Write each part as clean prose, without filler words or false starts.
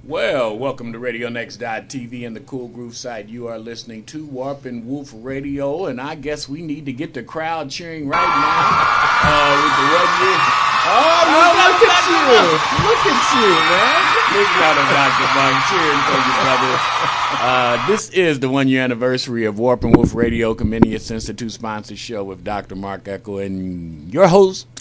Well, welcome to RadioNext.tv and the Cool Groove site. You are listening to Warp and Woof Radio, and I guess we need to get the crowd cheering right now with the 1 year. Oh, look at you! Look at you, man! Look at Dr. Mark cheering for you, brother. This is the 1 year anniversary of Warp and Woof Radio, Comenius Institute sponsored show with Dr. Mark Echo and your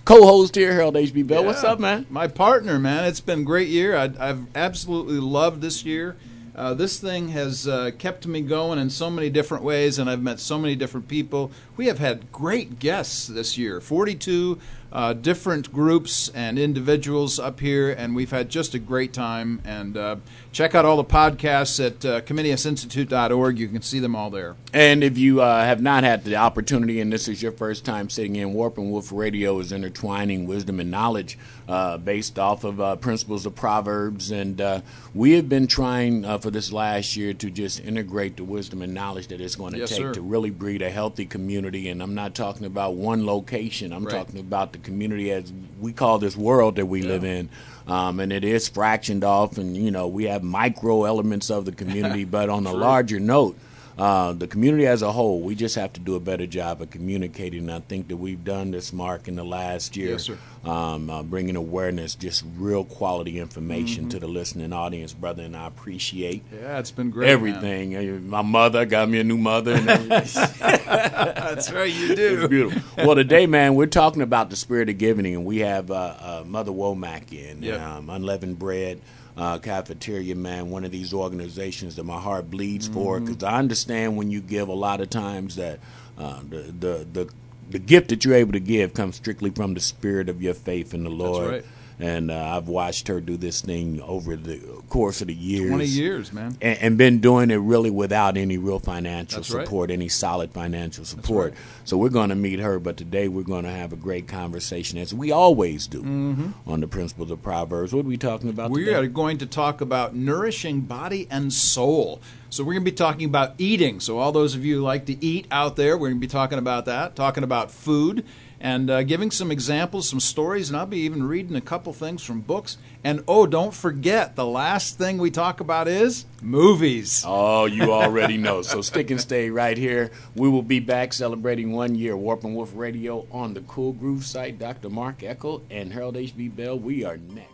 co-host here, Harold H.B. Bell. Yeah, what's up, man? My partner, man. It's been a great year. I've absolutely loved this year. This thing has kept me going in so many different ways, and I've met so many different people. We have had great guests this year, 42 different groups and individuals up here, and we've had just a great time. And check out all the podcasts at ComeniusInstitute.org. You can see them all there. And if you have not had the opportunity, and this is your first time sitting in, Warp and Woof Radio is intertwining wisdom and knowledge based off of principles of Proverbs. And we have been trying for this last year to just integrate the wisdom and knowledge that it's going to take to really breed a healthy community. And I'm not talking about one location. I'm talking about the community as we call this world that we live in. And it is fractioned off, and, you know, we have micro elements of the community, but on a larger note, the community as a whole, we just have to do a better job of communicating. And I think that we've done this, Mark, in the last year, bringing awareness, just real quality information to the listening audience, brother, and I appreciate it's been great, everything. Man. My mother got me a new mother. And that's right, you do. It's beautiful. Well, today, man, we're talking about the spirit of giving, and we have Mother Womack in, Unleavened Bread. Cafeteria, man, one of these organizations that my heart bleeds for, because I understand when you give, a lot of times that the gift that you're able to give comes strictly from the spirit of your faith in the Lord. That's right. And I've watched her do this thing over the course of the years. 20 years, man. And been doing it really without any real financial support, any solid financial support. So we're going to meet her, but today we're going to have a great conversation, as we always do, on the principles of Proverbs. What are we talking about today? We are going to talk about nourishing body and soul. So we're going to be talking about eating. So all those of you who like to eat out there, we're going to be talking about that, talking about food, and giving some examples, some stories, and I'll be even reading a couple things from books. And, don't forget, the last thing we talk about is movies. Oh, you already know. So stick and stay right here. We will be back celebrating 1 year Warp and Woof Radio on the Cool Groove site. Dr. Mark Echo and Harold H.B. Bell, we are next.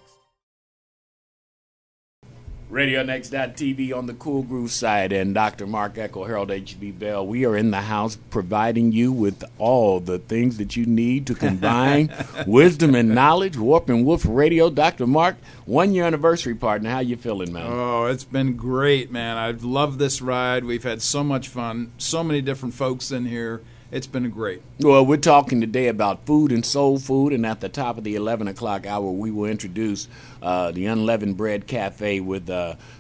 RadioNext.tv on the Cool Groove side, and Dr. Mark Echo, Harold H.B. Bell. We are in the house providing you with all the things that you need to combine wisdom and knowledge. Warp and Woof Radio. Dr. Mark, 1 year anniversary partner. How you feeling, man? Oh, it's been great, man. I've loved this ride. We've had so much fun. So many different folks in here. It's been great. Well, we're talking today about food and soul food, and at the top of the 11 o'clock hour, we will introduce the Unleavened Bread Cafe with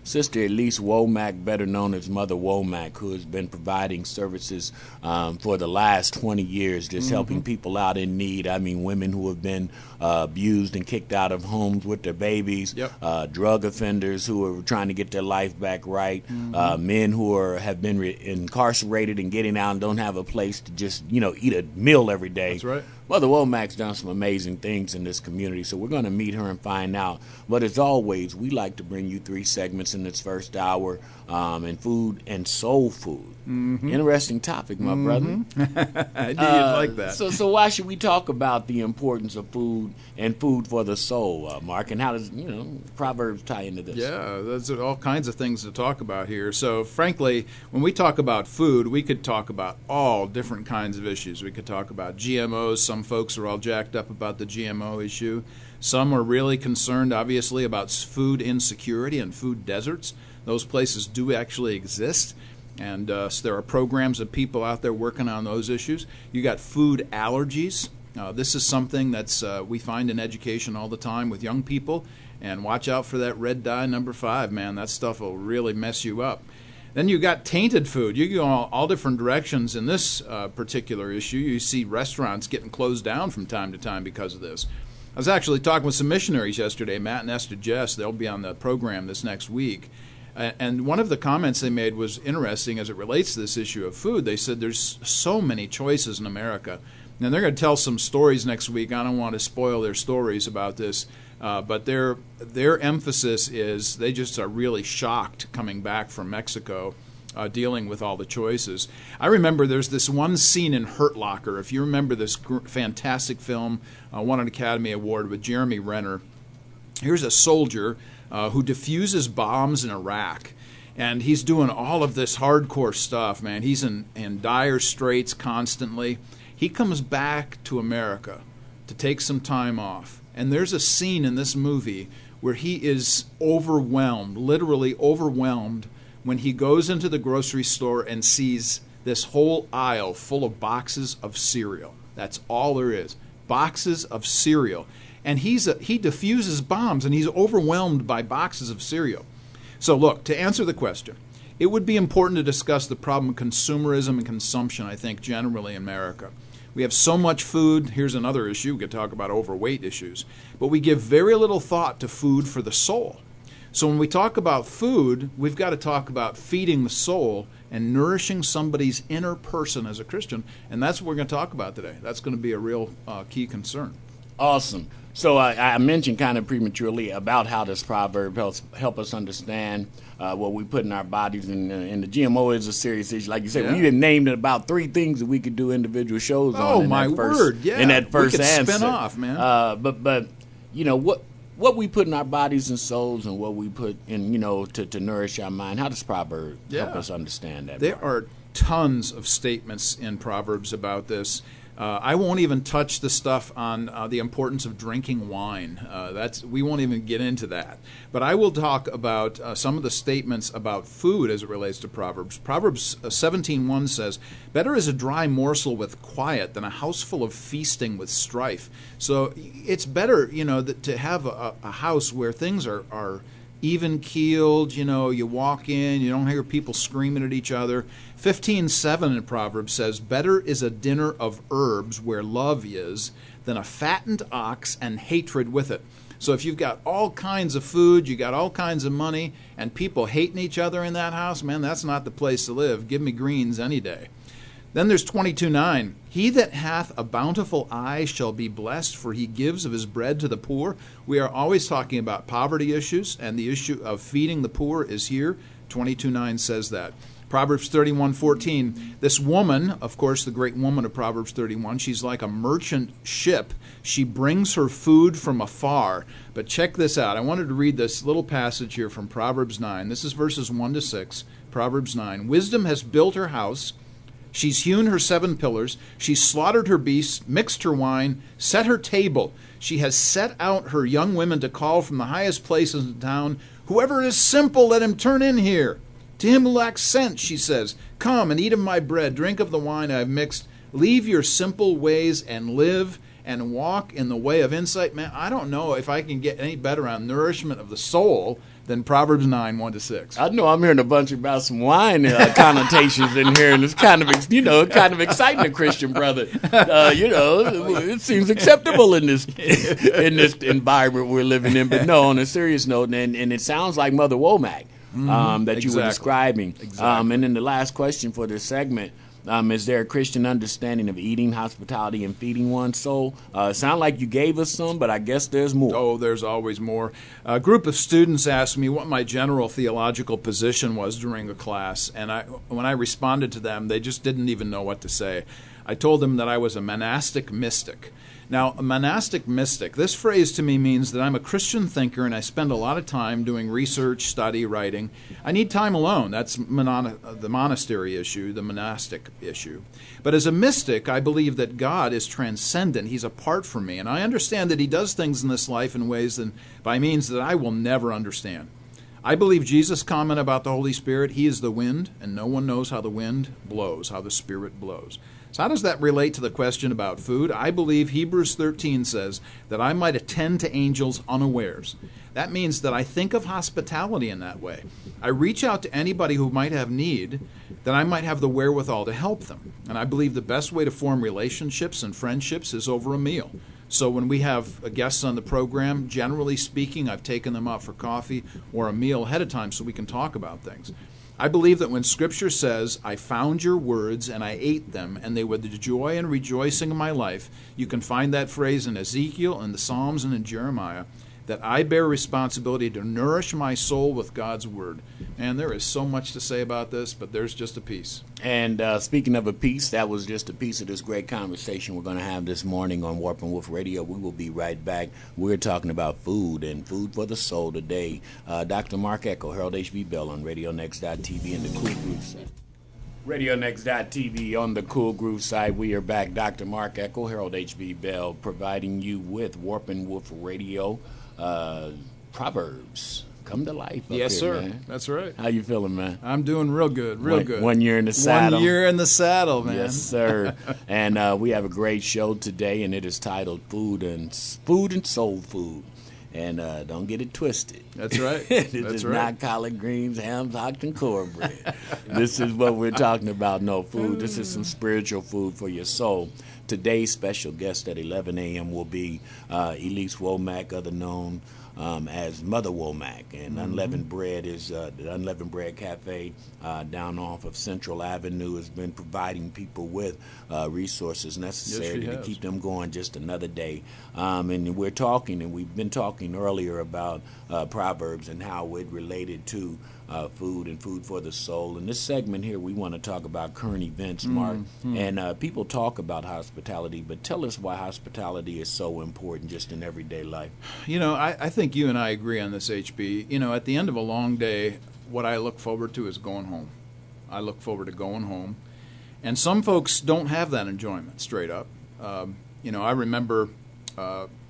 Sister Elease Womack, better known as Mother Womack, who has been providing services for the last 20 years, just helping people out in need. I mean, women who have been abused and kicked out of homes with their babies, drug offenders who are trying to get their life back right, men who have been incarcerated and getting out and don't have a place to just, eat a meal every day. That's right. Mother Womack's done some amazing things in this community, so we're going to meet her and find out. But as always, we like to bring you 3 segments in this first hour, and food and soul food. Interesting topic, my brother. I knew you'd like that. So why should we talk about the importance of food and food for the soul, Mark? And how does Proverbs tie into this? Yeah, there's all kinds of things to talk about here. So frankly, when we talk about food, we could talk about all different kinds of issues. We could talk about GMOs. Some folks are all jacked up about the GMO issue. Some are really concerned, obviously, about food insecurity and food deserts. Those places do actually exist. And so there are programs of people out there working on those issues. You got food allergies. This is something that's we find in education all the time with young people. And watch out for that red dye number 5, man. That stuff will really mess you up. Then you got tainted food. You go all different directions in this particular issue. You see restaurants getting closed down from time to time because of this. I was actually talking with some missionaries yesterday, Matt and Esther Jess. They'll be on the program this next week. And one of the comments they made was interesting as it relates to this issue of food. They said there's so many choices in America. Now, they're going to tell some stories next week. I don't want to spoil their stories about this, but their emphasis is they just are really shocked coming back from Mexico, dealing with all the choices. I remember there's this one scene in Hurt Locker. If you remember this fantastic film, won an Academy Award with Jeremy Renner. Here's a soldier who defuses bombs in Iraq. And he's doing all of this hardcore stuff, man. He's in dire straits constantly. He comes back to America to take some time off. And there's a scene in this movie where he is overwhelmed, literally overwhelmed, when he goes into the grocery store and sees this whole aisle full of boxes of cereal. That's all there is. Boxes of cereal. And he defuses bombs, and he's overwhelmed by boxes of cereal. So look, to answer the question, it would be important to discuss the problem of consumerism and consumption, I think, generally in America. We have so much food. Here's another issue. We could talk about overweight issues. But we give very little thought to food for the soul. So when we talk about food, we've got to talk about feeding the soul and nourishing somebody's inner person as a Christian. And that's what we're going to talk about today. That's going to be a real key concern. Awesome. So I mentioned kind of prematurely about how this proverb help us understand what we put in our bodies, and the GMO is a serious issue. Like you said, we even named about 3 things that we could do individual shows on. Oh, my word! Yeah, in that first we could answer. Spin off, man. But you know what we put in our bodies and souls, and what we put in, to nourish our mind. How does proverb help us understand that? There are tons of statements in Proverbs about this. I won't even touch the stuff on the importance of drinking wine. We won't even get into that. But I will talk about some of the statements about food as it relates to Proverbs. Proverbs 17:1 says, "Better is a dry morsel with quiet than a house full of feasting with strife." So it's better, to have a house where things are even-keeled, you walk in, you don't hear people screaming at each other. 15:7 in Proverbs says, "Better is a dinner of herbs where love is than a fattened ox and hatred with it." So if you've got all kinds of food, you got all kinds of money, and people hating each other in that house, man, that's not the place to live. Give me greens any day. Then there's 22:9. "He that hath a bountiful eye shall be blessed, for he gives of his bread to the poor." We are always talking about poverty issues, and the issue of feeding the poor is here. 22:9 says that. Proverbs 31:14. This woman, of course, the great woman of Proverbs 31, she's like a merchant ship. She brings her food from afar. But check this out. I wanted to read this little passage here from Proverbs 9. This is verses 1 to 6. Proverbs 9. "Wisdom has built her house. She's hewn her 7 pillars. She's slaughtered her beasts, mixed her wine, set her table. She has set out her young women to call from the highest places in town. Whoever is simple, let him turn in here. To him who lacks sense, she says, come and eat of my bread, drink of the wine I have mixed. Leave your simple ways and live and walk in the way of insight." Man, I don't know if I can get any better on nourishment of the soul than Proverbs 9, 1 to 6. I know I'm hearing a bunch about some wine connotations in here, and it's kind of exciting a Christian brother. It seems acceptable in this environment we're living in. But no, on a serious note, and it sounds like Mother Womack that you were describing. Exactly. And then the last question for this segment. Is there a Christian understanding of eating, hospitality, and feeding one's soul? Sound like you gave us some, but I guess there's more. Oh, there's always more. A group of students asked me what my general theological position was during a class, and when I responded to them, they just didn't even know what to say. I told them that I was a monastic mystic. Now, a monastic mystic, this phrase to me means that I'm a Christian thinker and I spend a lot of time doing research, study, writing. I need time alone. That's the monastery issue, the monastic issue. But as a mystic, I believe that God is transcendent. He's apart from me. And I understand that he does things in this life in ways and by means that I will never understand. I believe Jesus' comment about the Holy Spirit, he is the wind, and no one knows how the wind blows, how the Spirit blows. So how does that relate to the question about food? I believe Hebrews 13 says that I might attend to angels unawares. That means that I think of hospitality in that way. I reach out to anybody who might have need, that I might have the wherewithal to help them. And I believe the best way to form relationships and friendships is over a meal. So when we have guests on the program, generally speaking, I've taken them out for coffee or a meal ahead of time so we can talk about things. I believe that when Scripture says, I found your words and I ate them, and they were the joy and rejoicing of my life, you can find that phrase in Ezekiel, in the Psalms, and in Jeremiah, that I bear responsibility to nourish my soul with God's Word. And there is so much to say about this, but there's just a piece. And speaking of a piece, that was just a piece of this great conversation we're going to have this morning on Warp and Woof Radio. We will be right back. We're talking about food and food for the soul today. Dr. Mark Echo, Harold H.B. Bell on RadioNext.tv and the Cool Groove site. RadioNext.tv on the Cool Groove site. We are back. Dr. Mark Echo, Harold H.B. Bell, providing you with Warp and Woof Radio. Proverbs come to life. Yes, here, sir. Man. That's right. How you feeling, man? I'm doing real good, real good. 1 year in the saddle. 1 year in the saddle, man. Yes, sir. And we have a great show today, and it is titled Food and Soul Food. And don't get it twisted. That's right. It is not collard greens, hams, hocks, and cornbread. This is what we're talking about. No food. This is some spiritual food for your soul. Today's special guest at 11 a.m. will be Elease Womack, other known as Mother Womack. And Unleavened Bread is the Unleavened Bread Cafe down off of Central Avenue has been providing people with resources necessary to keep them going just another day. And we're talking, and we've been talking earlier about Proverbs and how it related to food and food for the soul. In this segment here, we want to talk about current events, Mark. And people talk about hospitality, but tell us why hospitality is so important just in everyday life. You know, I think you and I agree on this, HB. You know, at the end of a long day, what I look forward to is going home. I look forward to going home. And some folks don't have that enjoyment, straight up. You know, I remember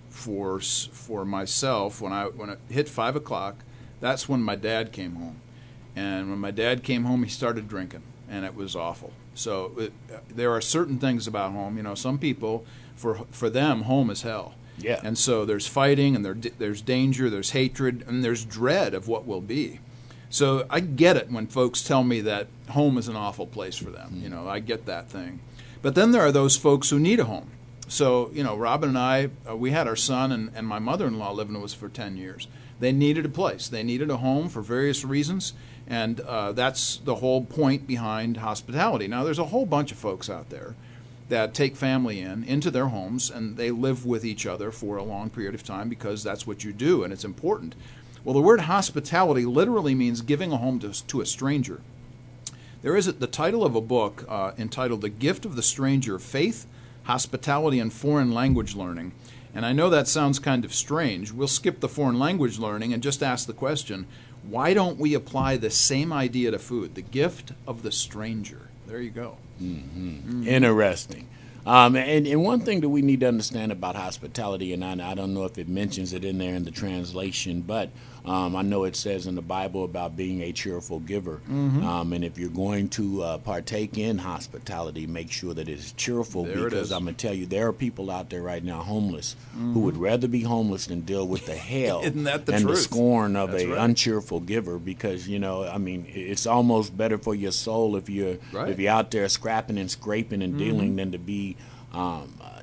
for myself, when it hit 5 o'clock, that's when my dad came home. And when my dad came home, he started drinking, and it was awful. So there are certain things about home. You know, some people, for them, home is hell. Yeah. And so there's fighting, and there's danger, there's hatred, and there's dread of what will be. So I get it when folks tell me that home is an awful place for them. You know, I get that thing. But then there are those folks who need a home. So, you know, Robin and I, we had our son and my mother-in-law living with us for 10 years. They needed a place. They needed a home for various reasons, and that's the whole point behind hospitality. Now, there's a whole bunch of folks out there that take family into their homes, and they live with each other for a long period of time because that's what you do, and it's important. Well, the word hospitality literally means giving a home to a stranger. There is the title of a book entitled The Gift of the Stranger, Faith, Hospitality, and Foreign Language Learning. And I know that sounds kind of strange. We'll skip the foreign language learning and just ask the question, why don't we apply the same idea to food? The gift of the stranger. There you go. Interesting. And one thing that we need to understand about hospitality, and I don't know if it mentions it in there in the translation, but I know it says in the Bible about being a cheerful giver. And if you're going to partake in hospitality, make sure that it's cheerful, because I'm going to tell you, there are people out there right now homeless who would rather be homeless than deal with the hell Isn't that the and truth? the scorn of That's a right. uncheerful giver, because, you know, I mean, it's almost better for your soul if you're out there scrapping and scraping and dealing than to be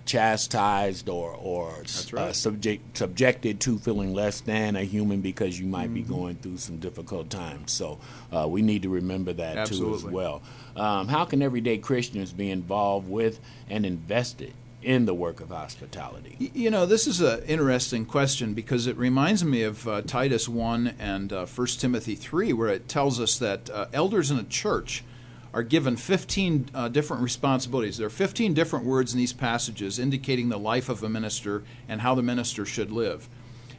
chastised or subjected to feeling less than a human because you might be going through some difficult times. So we need to remember that too as well. How can everyday Christians be involved with and invested in the work of hospitality? You know, this is an interesting question because it reminds me of Titus 1 and 1 Timothy 3, where it tells us that elders in a church are given 15 different responsibilities. There are 15 different words in these passages indicating the life of a minister and how the minister should live.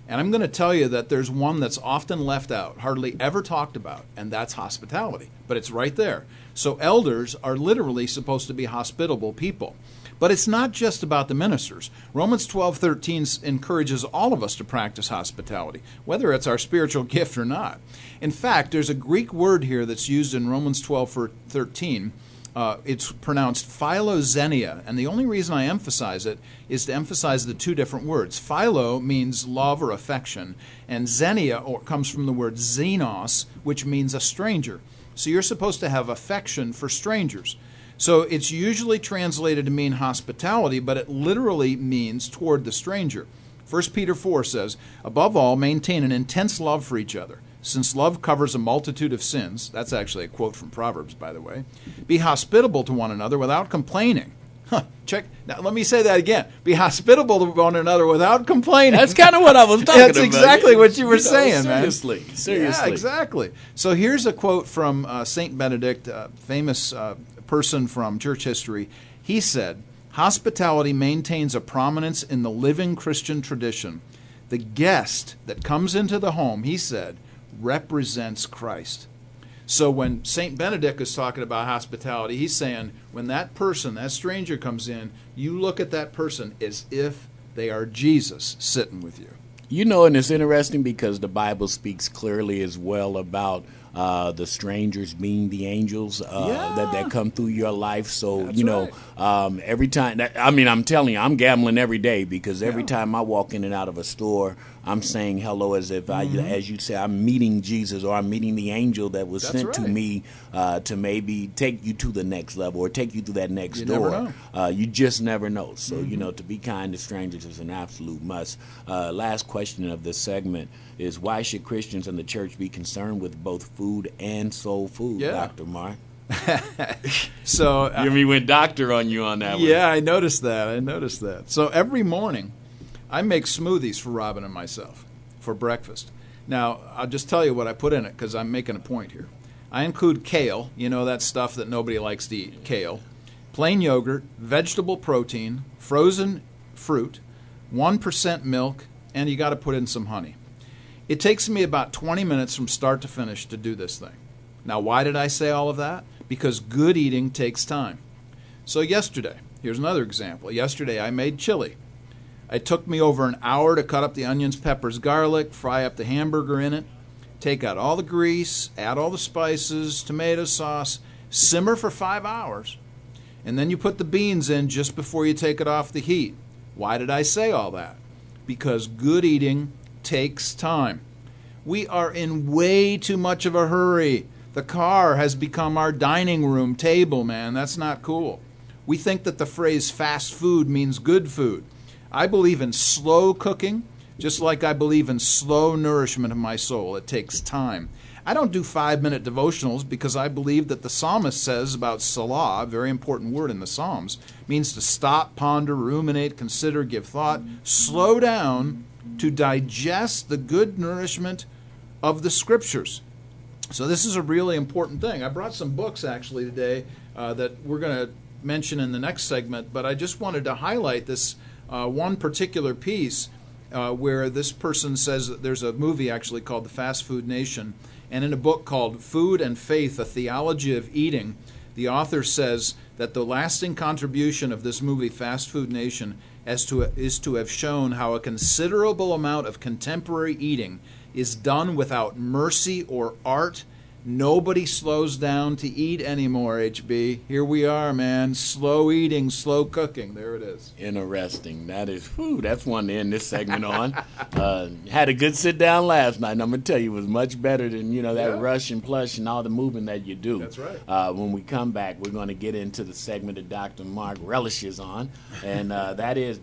And I'm going to tell you that there's one that's often left out, hardly ever talked about, and that's hospitality. But it's right there. So elders are literally supposed to be hospitable people. But it's not just about the ministers. Romans 12:13 encourages all of us to practice hospitality, whether it's our spiritual gift or not. In fact, there's a Greek word here that's used in Romans 12:13. It's pronounced philoxenia, and the only reason I emphasize it is to emphasize the two different words. Philo means love or affection, and xenia comes from the word xenos, which means a stranger. So you're supposed to have affection for strangers. So it's usually translated to mean hospitality, but it literally means toward the stranger. 1 Peter 4 says, above all, maintain an intense love for each other. since love covers a multitude of sins. That's actually a quote from Proverbs, by the way. Be hospitable to one another without complaining. Check. Now, let me say that again. Be hospitable to one another without complaining. That's kind of what I was talking about. That's exactly what you were saying, seriously, man. Seriously. Yeah, exactly. So here's a quote from St. Benedict, a famous person from church history. He said, "Hospitality maintains a prominence in the living Christian tradition. The guest that comes into the home," he said, "represents Christ." So when St. Benedict is talking about hospitality, he's saying when that person, that stranger comes in, you look at that person as if they are Jesus sitting with you. You know, and it's interesting because the Bible speaks clearly as well about the strangers being the angels that come through your life. So, That's you know, every time, I'm telling you, I'm gambling every day because every time I walk in and out of a store, I'm saying hello as if as you say, I'm meeting Jesus or I'm meeting the angel that was sent to me to maybe take you to the next level or take you through that next door. Never know. You just never know. So, you know, to be kind to strangers is an absolute must. Last question of this segment is, why should Christians in the church be concerned with both food and soul food, Dr. Mark? So we went doctor on you on that one. Yeah, I noticed that. So every morning, I make smoothies for Robin and myself for breakfast. Now, I'll just tell you what I put in it because I'm making a point here. I include kale, you know, that stuff that nobody likes to eat, kale, plain yogurt, vegetable protein, frozen fruit, 1% milk, and you got to put in some honey. It takes me about 20 minutes from start to finish to do this thing. Now, why did I say all of that? Because good eating takes time. So yesterday, here's another example. Yesterday, I made chili. It took me over an hour to cut up the onions, peppers, garlic, fry up the hamburger in it, take out all the grease, add all the spices, tomato sauce, simmer for 5 hours, and then you put the beans in just before you take it off the heat. Why did I say all that? Because good eating takes time. We are in way too much of a hurry. The car has become our dining room table, man. That's not cool. We think that the phrase fast food means good food. I believe in slow cooking, just like I believe in slow nourishment of my soul. It takes time. I don't do 5-minute devotionals because I believe that the psalmist says about Salah, a very important word in the Psalms, means to stop, ponder, ruminate, consider, give thought, slow down to digest the good nourishment of the Scriptures. So this is a really important thing. I brought some books actually today that we're going to mention in the next segment, but I just wanted to highlight this one particular piece where this person says that there's a movie actually called The Fast Food Nation, and in a book called Food and Faith, A Theology of Eating, the author says that the lasting contribution of this movie, Fast Food Nation, is to have shown how a considerable amount of contemporary eating is done without mercy or art. Nobody slows down to eat anymore, HB. Here we are, man. Slow eating, slow cooking. There it is. Interesting. That's one to end this segment on. Had a good sit down last night, and I'm going to tell you, it was much better than, that rush and plush and all the moving that you do. That's right. When we come back, we're going to get into the segment that Dr. Mark relishes on, and that is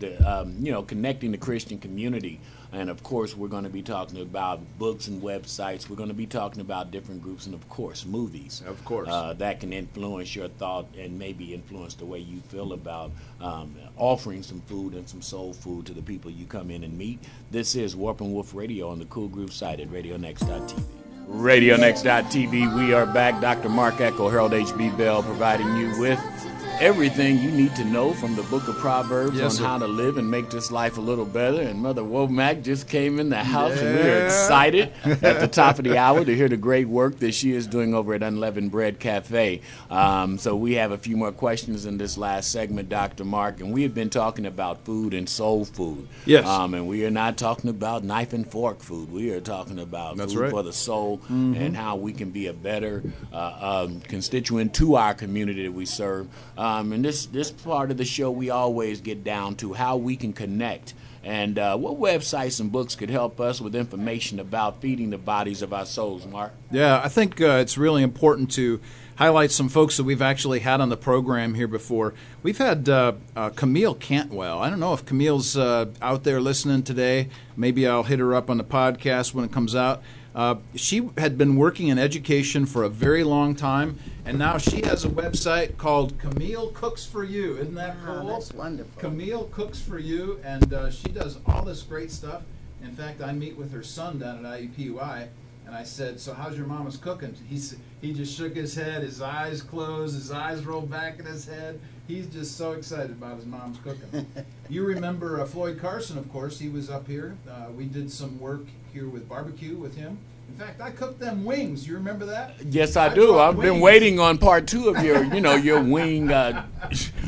connecting the Christian community. And, of course, we're going to be talking about books and websites. We're going to be talking about different groups and, of course, movies. Of course. That can influence your thought and maybe influence the way you feel about offering some food and some soul food to the people you come in and meet. This is Warp and Woof Radio on the Cool Groove site at RadioNext.tv. RadioNext.tv, we are back. Dr. Mark Echo, Harold H.B. Bell, providing you with everything you need to know from the book of Proverbs on how to live and make this life a little better. And Mother Womack just came in the house, and we are excited at the top of the hour to hear the great work that she is doing over at Unleavened Bread Cafe. So we have a few more questions in this last segment, Dr. Mark, and we have been talking about food and soul food. Yes. And we are not talking about knife and fork food. We are talking about food for the soul and how we can be a better constituent to our community that we serve. And this part of the show, we always get down to how we can connect and what websites and books could help us with information about feeding the bodies of our souls, Mark. Yeah, I think it's really important to highlight some folks that we've actually had on the program here before. We've had Camille Cantwell. I don't know if Camille's out there listening today. Maybe I'll hit her up on the podcast when it comes out. She had been working in education for a very long time, and now she has a website called Camille Cooks for You. Isn't that cool? That's wonderful. Camille Cooks for You, and she does all this great stuff. In fact, I meet with her son down at IUPUI, and I said, "So how's your mama's cooking?" He just shook his head, his eyes closed, his eyes rolled back in his head. He's just so excited about his mom's cooking. You remember Floyd Carson, of course. He was up here. We did some work here with barbecue with him. In fact, I cooked them wings. You remember that? Yes, I do. I've been waiting on part 2 of your, your wing.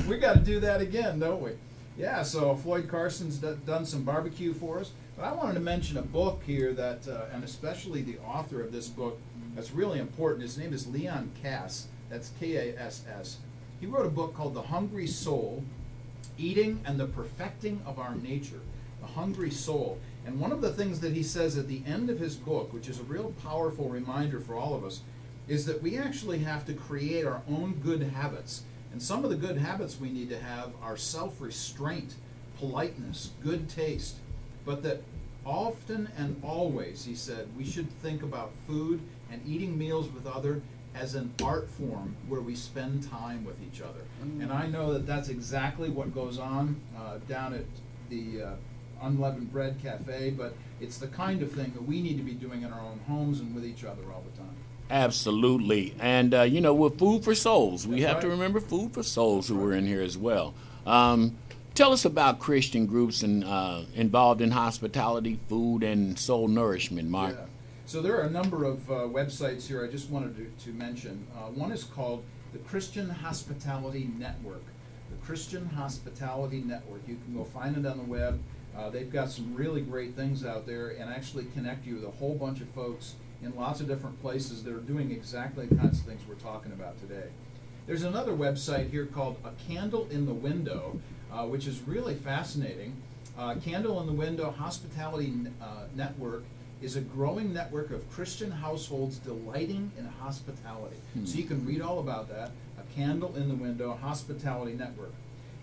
We got to do that again, don't we? Yeah, so Floyd Carson's done some barbecue for us. But I wanted to mention a book here that, and especially the author of this book, that's really important. His name is Leon Kass. That's Kass. He wrote a book called The Hungry Soul, Eating and the Perfecting of Our Nature. The Hungry Soul. And one of the things that he says at the end of his book, which is a real powerful reminder for all of us, is that we actually have to create our own good habits. And some of the good habits we need to have are self-restraint, politeness, good taste. But that often and always, he said, we should think about food and eating meals with others as an art form where we spend time with each other. And I know that that's exactly what goes on down at the Unleavened Bread Cafe, but it's the kind of thing that we need to be doing in our own homes and with each other all the time. Absolutely. And, we're food for souls. We That's have to right. remember food for souls who are in here as well. Tell us about Christian groups and involved in hospitality, food, and soul nourishment, Mark. Yeah. So there are a number of websites here I just wanted to mention. One is called the Christian Hospitality Network. The Christian Hospitality Network. You can go find it on the web. They've got some really great things out there and actually connect you with a whole bunch of folks in lots of different places that are doing exactly the kinds of things we're talking about today. There's another website here called A Candle in the Window, which is really fascinating. Candle in the Window Hospitality Network is a growing network of Christian households delighting in hospitality. So you can read all about that. A Candle in the Window Hospitality Network.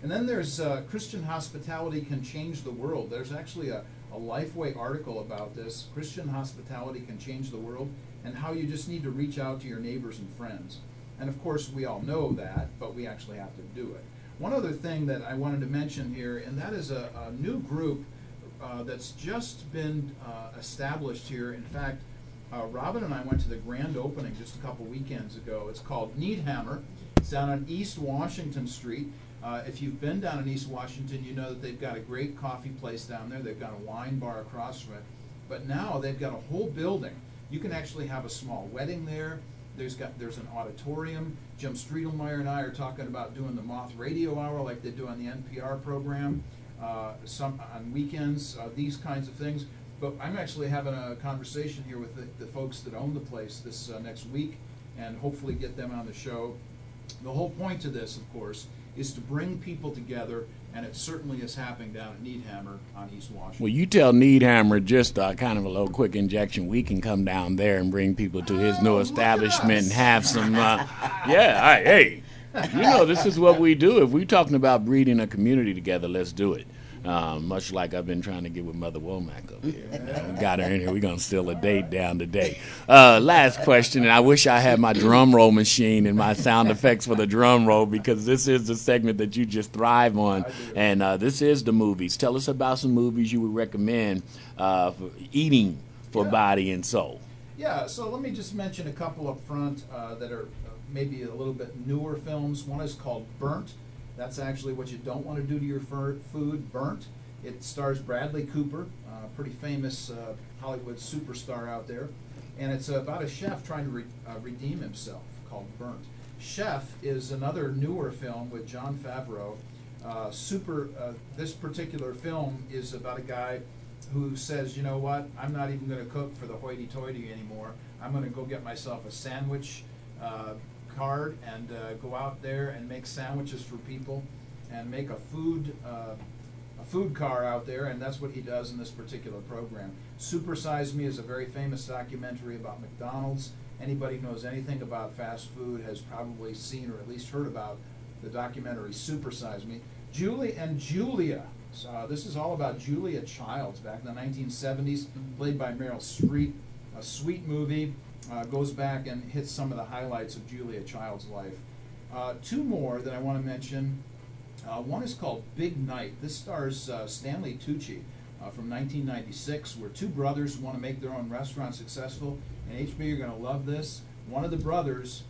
And then there's Christian Hospitality Can Change the World. There's actually a Lifeway article about this. Christian hospitality can change the world, and how you just need to reach out to your neighbors and friends. And of course, we all know that, but we actually have to do it. One other thing that I wanted to mention here, and that is a new group that's just been established here. In fact, Robin and I went to the grand opening just a couple weekends ago. It's called Needhammer. It's down on East Washington Street. If you've been down in East Washington, you know that they've got a great coffee place down there. They've got a wine bar across from it. But now they've got a whole building. You can actually have a small wedding there. There's an auditorium. Jim Striedelmeyer and I are talking about doing the Moth Radio Hour like they do on the NPR program, some on weekends, these kinds of things. But I'm actually having a conversation here with the folks that own the place this next week, and hopefully get them on the show. The whole point to this, of course, is to bring people together, and it certainly is happening down at Needhammer on East Washington. Well, you tell Needhammer just kind of a little quick injection. We can come down there and bring people to his new establishment and have some, hey, this is what we do. If we're talking about breeding a community together, let's do it. Much like I've been trying to get with Mother Womack up here. We got her in here. We're going to steal a date down today. Last question, and I wish I had my drum roll machine and my sound effects for the drum roll, because this is the segment that you just thrive on. And this is the movies. Tell us about some movies you would recommend for eating for body and soul. Yeah, so let me just mention a couple up front that are maybe a little bit newer films. One is called Burnt. That's actually what you don't want to do to your food, Burnt. It stars Bradley Cooper, pretty famous Hollywood superstar out there. And it's about a chef trying to redeem himself, called Burnt. Chef is another newer film with Jon Favreau. This particular film is about a guy who says, you know what, I'm not even going to cook for the hoity-toity anymore. I'm going to go get myself a sandwich card and go out there and make sandwiches for people and make a food car out there, and that's what he does in this particular program. Super Size Me is a very famous documentary about McDonald's. Anybody who knows anything about fast food has probably seen or at least heard about the documentary Super Size Me. Julie and Julia. So this is all about Julia Childs back in the 1970s, played by Meryl Streep. A sweet movie. Goes back and hits some of the highlights of Julia Child's life. Two more that I want to mention. One is called Big Night. This stars Stanley Tucci from 1996, where two brothers want to make their own restaurant successful. And HB, you're going to love this. One of the brothers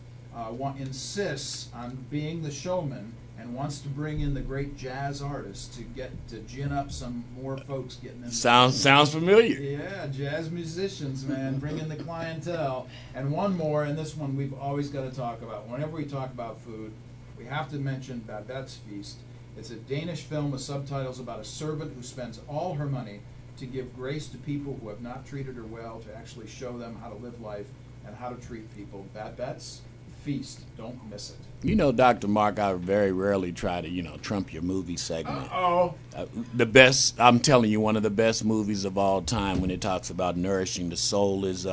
insists on being the showman and wants to bring in the great jazz artist to get to gin up some more folks getting in. Sounds familiar. Yeah, jazz musicians, man, bring in the clientele. And one more, and this one we've always got to talk about. Whenever we talk about food, we have to mention Babette's Feast. It's a Danish film with subtitles about a servant who spends all her money to give grace to people who have not treated her well, to actually show them how to live life and how to treat people. Babette's Feast. Don't miss it. You know, Dr. Mark, I very rarely try to, trump your movie segment. Uh-oh. The best, I'm telling you, one of the best movies of all time when it talks about nourishing the soul is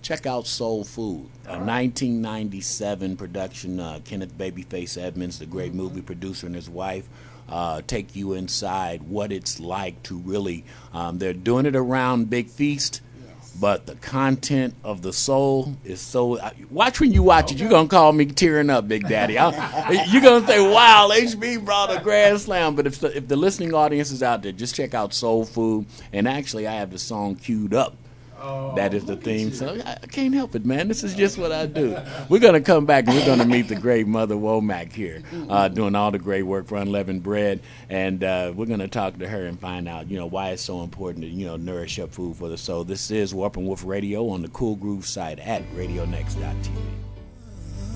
check out Soul Food, a 1997 production. Kenneth Babyface Edmonds, the great movie producer, and his wife take you inside what it's like to really, they're doing it around Big Feast. But the content of the soul is so. Watch when you watch it. You're going to call me tearing up, Big Daddy. You're going to say, wow, HB brought a grand slam. But if the listening audience is out there, just check out Soul Food. And actually, I have the song queued up. That is the theme. So I can't help it, man. This is just what I do. We're going to come back and we're going to meet the great Mother Womack here, doing all the great work for Unleavened Bread. And we're going to talk to her and find out, why it's so important to, nourish up food for the soul. This is Warp and Woof Radio on the Cool Groove site at radionext.tv.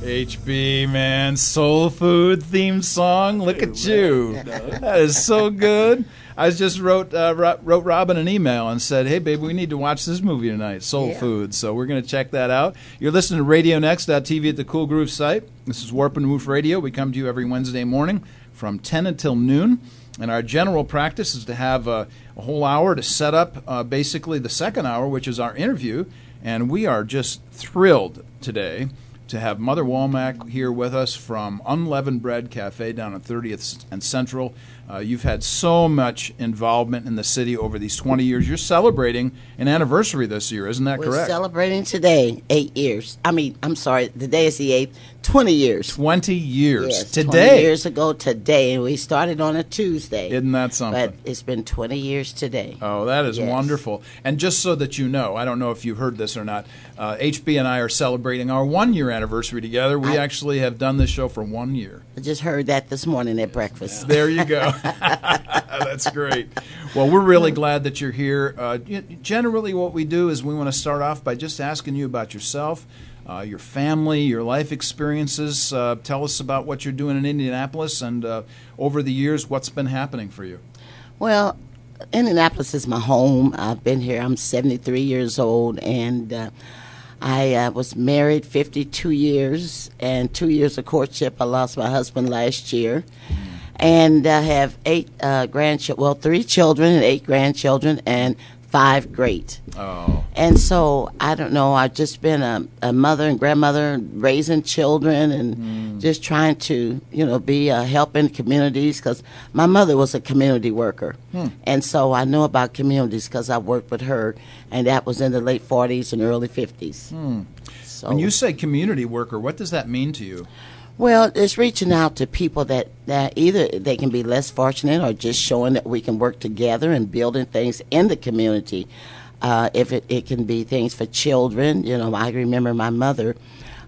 HB, man, Soul Food theme song. Look at you. That is so good. I just wrote Robin an email and said, hey, babe, we need to watch this movie tonight, Soul Food. So we're going to check that out. You're listening to radionext.tv at the Cool Groove site. This is Warp and Woof Radio. We come to you every Wednesday morning from 10 until noon. And our general practice is to have a whole hour to set up basically the second hour, which is our interview. And we are just thrilled today to have Mother Womack here with us from Unleavened Bread Cafe down on 30th and Central. You've had so much involvement in the city over these 20 years. You're celebrating an anniversary this year, isn't that correct? We're celebrating today 8 years. I'm sorry, the day is the 8th. 20 years. 20 years. Yes, today. 20 years ago today, and we started on a Tuesday. Isn't that something? But it's been 20 years today. Oh, that is wonderful. And just so that you know, I don't know if you heard this or not, HB and I are celebrating our 1-year anniversary together. We actually have done this show for 1 year. I just heard that this morning at breakfast. There you go. That's great. Well, we're really glad that you're here. Generally, what we do is we want to start off by just asking you about yourself, your family, your life experiences. Tell us about what you're doing in Indianapolis and over the years, what's been happening for you. Well, Indianapolis is my home. I've been here. I'm 73 years old, and I was married 52 years, and 2 years of courtship. I lost my husband last year. And I have 8 grandchildren, well, 3 children and 8 grandchildren, and 5 great. Oh. And so, I don't know, I've just been a mother and grandmother, raising children and just trying to, be helping communities, because my mother was a community worker. And so I know about communities because I worked with her, and that was in the late 40s and early 50s. So, when you say community worker, what does that mean to you? Well, it's reaching out to people that either they can be less fortunate or just showing that we can work together and building things in the community. If it can be things for children. I remember my mother,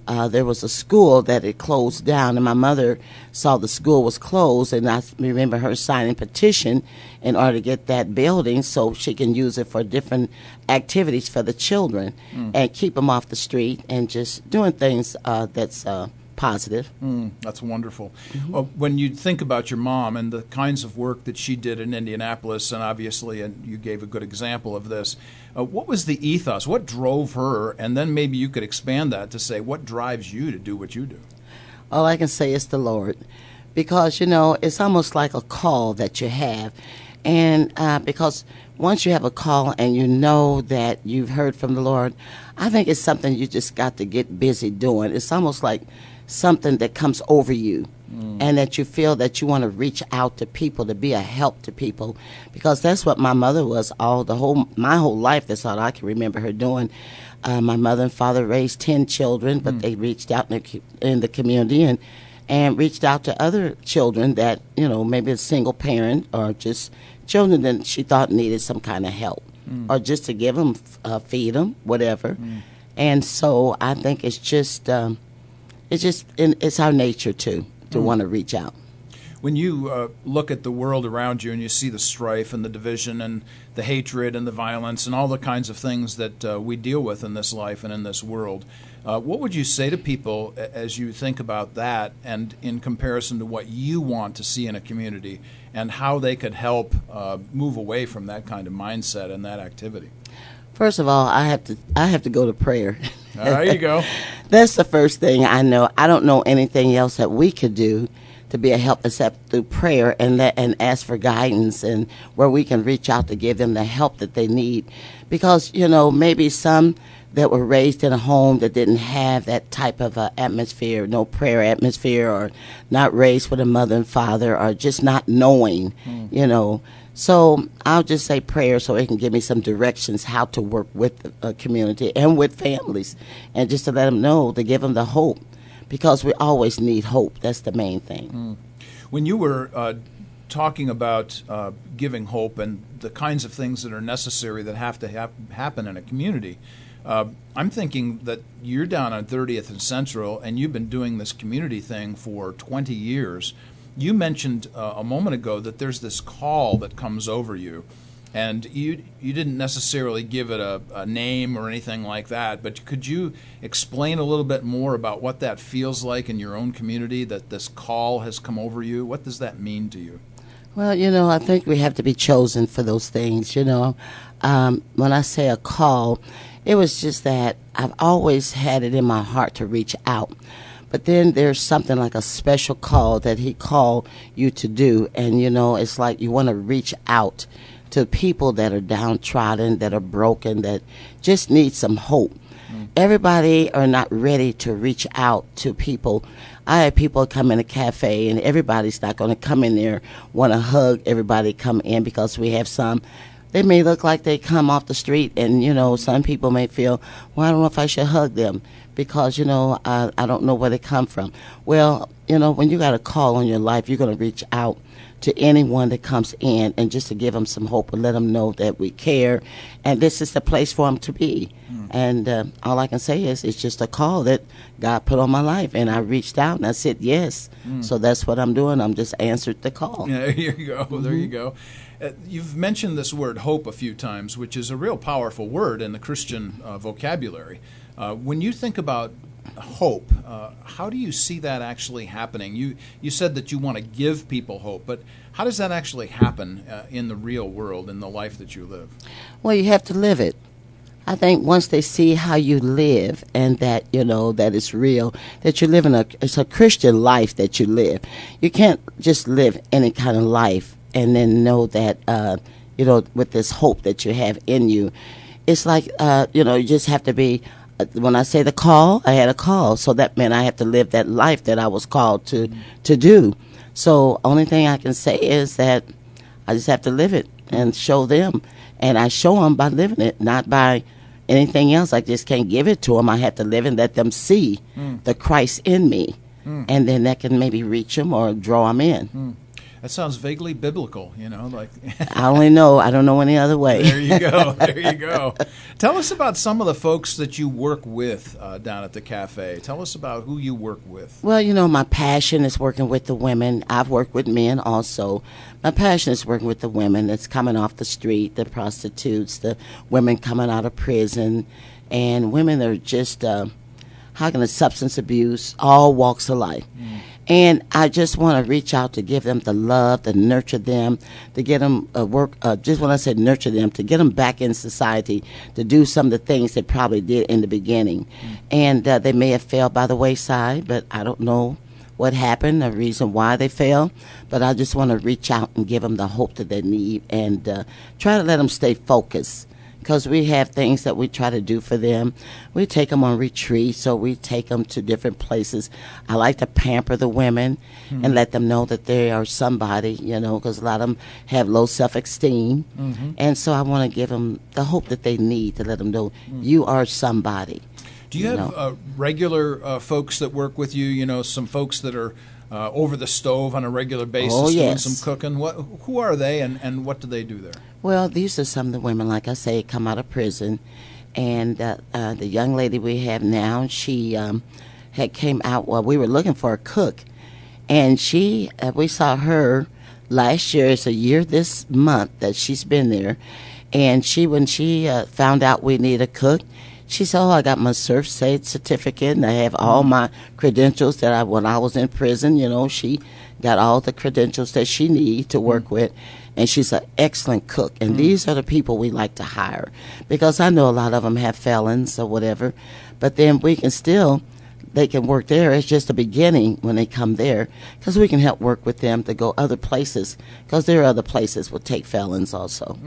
there was a school that had closed down, and my mother saw the school was closed, and I remember her signing a petition in order to get that building so she can use it for different activities for the children and keep them off the street and just doing things that's positive. That's wonderful. Well, when you think about your mom and the kinds of work that she did in Indianapolis, and obviously, and you gave a good example of this, what was the ethos? What drove her? And then maybe you could expand that to say, what drives you to do what you do? All I can say is the Lord, because, it's almost like a call that you have. And because once you have a call and you know that you've heard from the Lord, I think it's something you just got to get busy doing. It's almost like something that comes over you and that you feel that you want to reach out to people, to be a help to people, because that's what my mother was my whole life. That's all I can remember her doing. My mother and father raised 10 children, but they reached out in the community and reached out to other children that, maybe a single parent or just children that she thought needed some kind of help or just to give them, feed them, whatever. And so I think it's our nature to want to reach out. When you look at the world around you and you see the strife and the division and the hatred and the violence and all the kinds of things that we deal with in this life and in this world, what would you say to people as you think about that and in comparison to what you want to see in a community and how they could help move away from that kind of mindset and that activity? First of all, I have to go to prayer. There you go. That's the first thing I know. I don't know anything else that we could do to be a help except through prayer and ask for guidance and where we can reach out to give them the help that they need. Because, maybe some that were raised in a home that didn't have that type of atmosphere, no prayer atmosphere, or not raised with a mother and father, or just not knowing, So I'll just say prayer so it can give me some directions how to work with the community and with families, and just to let them know, to give them the hope. Because we always need hope. That's the main thing. When you were talking about giving hope and the kinds of things that are necessary that have to happen in a community, I'm thinking that you're down on 30th and Central, and you've been doing this community thing for 20 years. You mentioned a moment ago that there's this call that comes over you. And you didn't necessarily give it a name or anything like that, but could you explain a little bit more about what that feels like in your own community, that this call has come over you? What does that mean to you? Well, I think we have to be chosen for those things, When I say a call, it was just that I've always had it in my heart to reach out. But then there's something like a special call that he called you to do, and, it's like you want to reach out to people that are downtrodden, that are broken, that just need some hope. Everybody are not ready to reach out to people. I had people come in a cafe, and everybody's not going to come in there, want to hug everybody come in, because we have some, they may look like they come off the street, and, some people may feel, well, I don't know if I should hug them because, I don't know where they come from. Well, when you got a call on your life, you're going to reach out to anyone that comes in, and just to give them some hope and let them know that we care, and this is the place for them to be. And all I can say is it's just a call that God put on my life, and I reached out and I said yes. So that's what I'm doing. I'm just answered the call. Yeah, there you go. There you go. You've mentioned this word hope a few times, which is a real powerful word in the Christian vocabulary. When you think about hope, how do you see that actually happening? You said that you want to give people hope, but how does that actually happen in the real world, in the life that you live? Well, you have to live it. I think once they see how you live, and that, that it's real, that you're living it's a Christian life that you live. You can't just live any kind of life and then know that, with this hope that you have in you. It's like, you just have to be, when I say the call, I had a call. So that meant I have to live that life that I was called to do. So only thing I can say is that I just have to live it and show them. And I show them by living it, not by anything else. I just can't give it to them. I have to live and let them see the Christ in me. And then that can maybe reach them or draw them in. That sounds vaguely biblical, like. I only know. I don't know any other way. There you go. There you go. Tell us about some of the folks that you work with down at the cafe. Tell us about who you work with. Well, my passion is working with the women. I've worked with men also. My passion is working with the women that's coming off the street, the prostitutes, the women coming out of prison, and women that are just, substance abuse, all walks of life. And I just want to reach out to give them the love, to nurture them, to get them just when I said nurture them, to get them back in society, to do some of the things they probably did in the beginning. And they may have fell by the wayside, but I don't know what happened, the reason why they fell. But I just want to reach out and give them the hope that they need, and try to let them stay focused. because we have things that we try to do for them. We take them on retreat, so we take them to different places. I like to pamper the women and let them know that they are somebody, because a lot of them have low self-esteem. And so I want to give them the hope that they need to let them know you are somebody. Do you have regular folks that work with you, some folks that are over the stove on a regular basis doing some cooking? Who are they and what do they do there? Well, these are some of the women, like I say, come out of prison. And the young lady we have now, she had came out, we were looking for a cook. And we saw her last year. It's a year this month that she's been there. And when she found out we need a cook, she said, I got my Surf Safe certificate, and I have all my credentials that when I was in prison, she got all the credentials that she needs to work with. And she's an excellent cook. And these are the people we like to hire, because I know a lot of them have felons or whatever. But then they can work there. It's just the beginning when they come there, because we can help work with them to go other places, because there are other places will take felons also.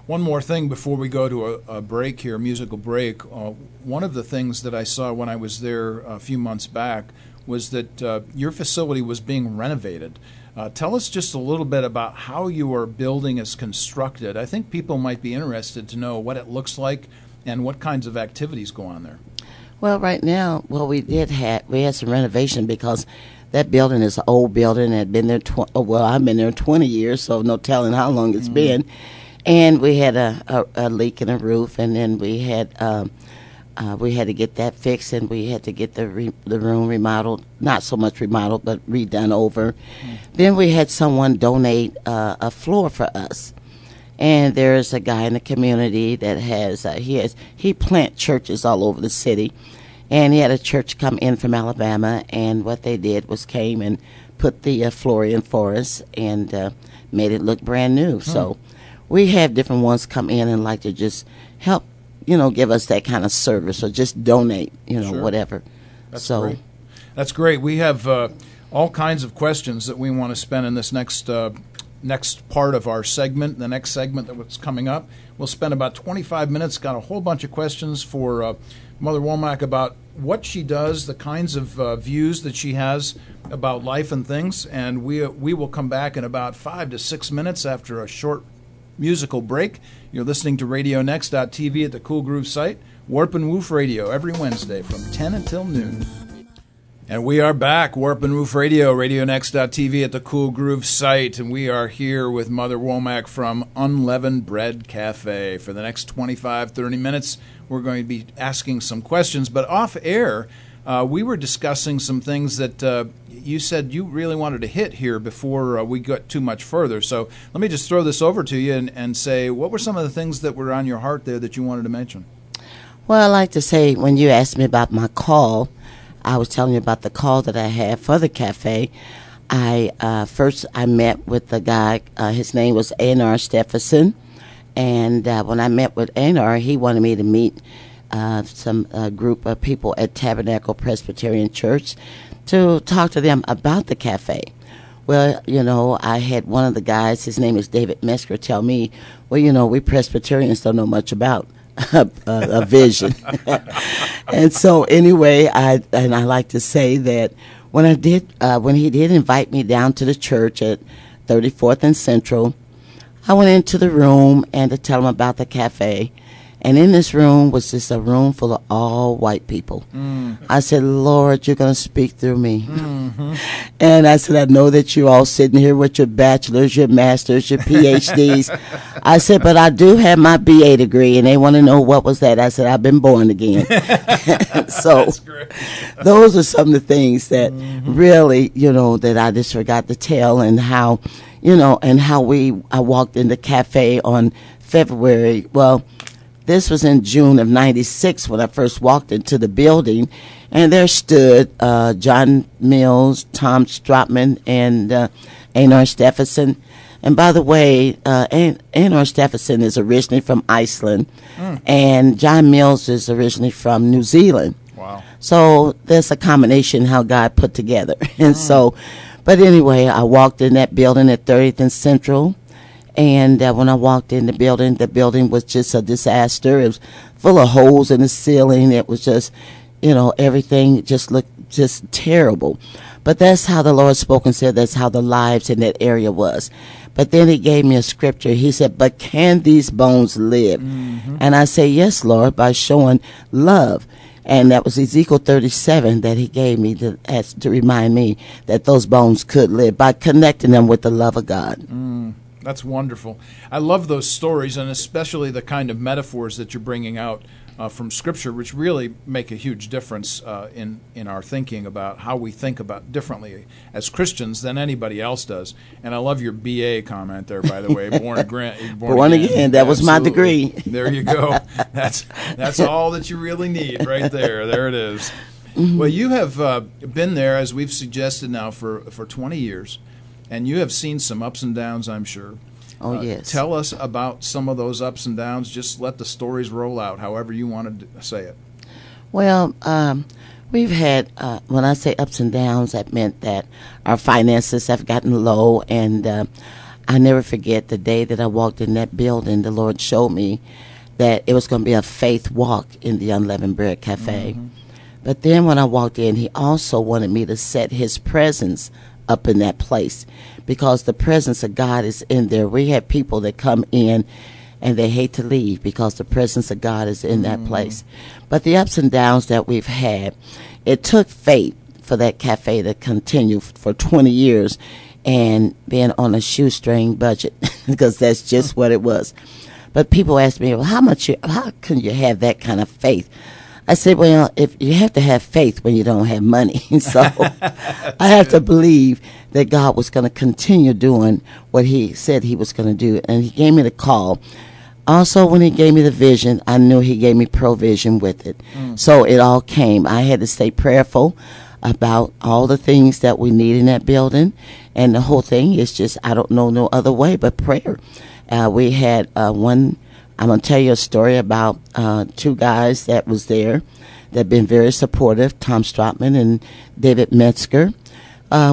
One more thing before we go to a break here, a musical break. One of the things that I saw when I was there a few months back was that your facility was being renovated. Tell us just a little bit about how your building is constructed. I think people might be interested to know what it looks like and what kinds of activities go on there. Well, right now, we had some renovation, because that building is an old building. Had been there. I've been there 20 years, so no telling how long it's been. And we had a leak in the roof, and then we had to get that fixed, and we had to get the room remodeled. Not so much remodeled, but redone over. Then we had someone donate a floor for us. And there's a guy in the community that he plant churches all over the city. And he had a church come in from Alabama, and what they did was came and put the floor in for us and made it look brand new. So we have different ones come in and like to just help, give us that kind of service, or just donate, whatever. That's great. We have all kinds of questions that we want to spend in this next part of our segment, the next segment that's coming up. We'll spend about 25 minutes, got a whole bunch of questions for Mother Womack about what she does, the kinds of views that she has about life and things, and we will come back in about 5 to 6 minutes after a short musical break. You're listening to RadioNext.tv at the Cool Groove site, Warp and Woof Radio, every Wednesday from 10 until noon. And we are back, Warp and Woof Radio, RadioNext.tv at the Cool Groove site, and we are here with Mother Womack from Unleavened Bread Cafe. For the next 25, 30 minutes, we're going to be asking some questions, but off air, we were discussing some things that you said you really wanted to hit here before we got too much further. So let me just throw this over to you and say, what were some of the things that were on your heart there that you wanted to mention? Well, I like to say, when you asked me about my call, I was telling you about the call that I had for the cafe. First I met with the guy. His name was A&R Stephenson. And when I met with A&R, he wanted me to meet some group of people at Tabernacle Presbyterian Church to talk to them about the cafe. Well, I had one of the guys, his name is David Mesker, tell me, we Presbyterians don't know much about a vision. And so anyway, I like to say that when he did invite me down to the church at 34th and Central, I went into the room and to tell him about the cafe. And in this room was just a room full of all white people. I said, Lord, you're going to speak through me. And I said, I know that you're all sitting here with your bachelors, your masters, your PhDs. I said, but I do have my BA degree, and they want to know what was that. I said, I've been born again. So those are some of the things that really, that I just forgot to tell, and how, I walked in the cafe on February. Well, this was in June of '96 when I first walked into the building, and there stood John Mills, Tom Stropman, and A&R Stephenson. And by the way, A&R Stephenson is originally from Iceland, and John Mills is originally from New Zealand. Wow. So there's a combination how God put together. And so, but anyway, I walked in that building at 30th and Central, And when I walked in the building was just a disaster. It was full of holes in the ceiling. It was just, everything just looked just terrible. But that's how the Lord spoke and said that's how the lives in that area was. But then he gave me a scripture. He said, but can these bones live? Mm-hmm. And I say, yes, Lord, by showing love. And that was Ezekiel 37 that he gave me to remind me that those bones could live by connecting them with the love of God. That's wonderful. I love those stories, and especially the kind of metaphors that you're bringing out from Scripture, which really make a huge difference in our thinking about how we think about differently as Christians than anybody else does. And I love your BA comment there, by the way, born again. That was my degree. There you go. That's all that you really need right there. There it is. Mm-hmm. Well, you have been there, as we've suggested now, for 20 years, and you have seen some ups and downs, I'm sure. Oh, yes. Tell us about some of those ups and downs. Just let the stories roll out, however you want to say it. Well, we've had, when I say ups and downs, that meant that our finances have gotten low. And I never forget the day that I walked in that building, the Lord showed me that it was going to be a faith walk in the Unleavened Bread Cafe. Mm-hmm. But then when I walked in, he also wanted me to set his presence up in that place, because the presence of God is in there. We have people that come in and they hate to leave because the presence of God is in that place. But the ups and downs that we've had, it took faith for that cafe to continue for 20 years and being on a shoestring budget, because that's just what it was. But people ask me, well, how can you have that kind of faith? I said, well, if you have to have faith when you don't have money. So I have to believe that God was going to continue doing what he said he was going to do. And he gave me the call. Also, when he gave me the vision, I knew he gave me provision with it. So it all came. I had to stay prayerful about all the things that we need in that building. And the whole thing is just, I don't know no other way but prayer. We had I'm going to tell you a story about two guys that was there that have been very supportive, Tom Stratman and David Metzger.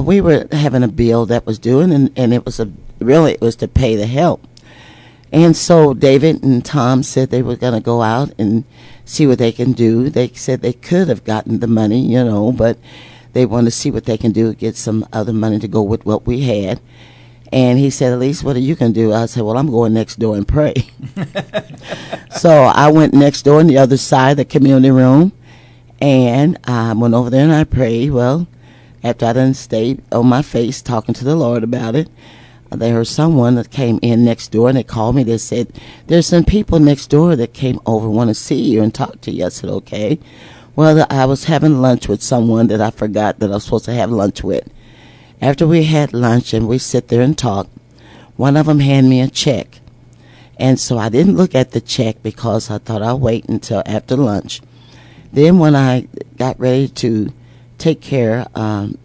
We were having a bill that was due, and it was it was to pay the help. And so David and Tom said they were going to go out and see what they can do. They said they could have gotten the money, but they wanted to see what they can do, get some other money to go with what we had. And he said, Elease, what are you going to do? I said, well, I'm going next door and pray. So I went next door on the other side of the community room, and I went over there and I prayed. Well, after I done stayed on my face talking to the Lord about it, they heard someone that came in next door, and they called me. They said, there's some people next door that came over, want to see you and talk to you. I said, okay. Well, I was having lunch with someone that I forgot that I was supposed to have lunch with. After we had lunch and we sit there and talk, one of them handed me a check. And so I didn't look at the check because I thought I'd wait until after lunch. Then when I got ready to take care,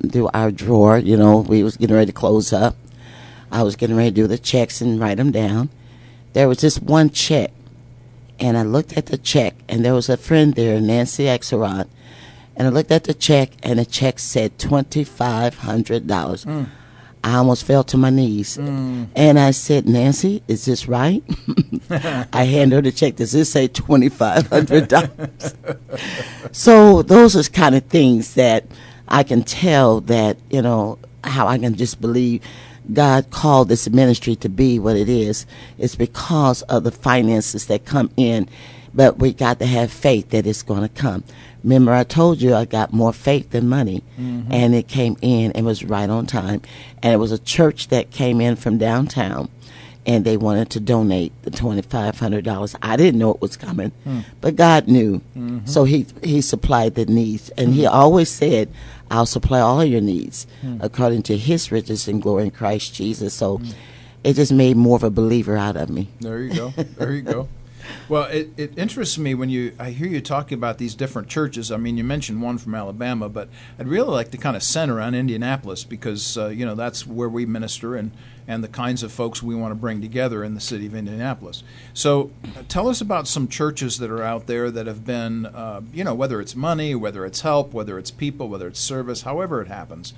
do our drawer, we was getting ready to close up. I was getting ready to do the checks and write them down. There was just one check. And I looked at the check, and there was a friend there, Nancy Axelrod. And I looked at the check, and the check said $2,500. I almost fell to my knees. And I said, Nancy, is this right? I handed her the check. Does this say $2,500? So those are kind of things that I can tell that, how I can just believe God called this ministry to be what it is. It's because of the finances that come in. But we got to have faith that it's going to come. Remember, I told you I got more faith than money, and it came in and was right on time. And it was a church that came in from downtown, and they wanted to donate the $2,500. I didn't know it was coming, but God knew. So he supplied the needs, and he always said, I'll supply all your needs according to his riches and glory in Christ Jesus. So it just made more of a believer out of me. There you go. There you go. Well, it interests me when I hear you talking about these different churches. I mean, you mentioned one from Alabama, but I'd really like to kind of center on Indianapolis because, that's where we minister and the kinds of folks we want to bring together in the city of Indianapolis. So tell us about some churches that are out there that have been, whether it's money, whether it's help, whether it's people, whether it's service, however it happens,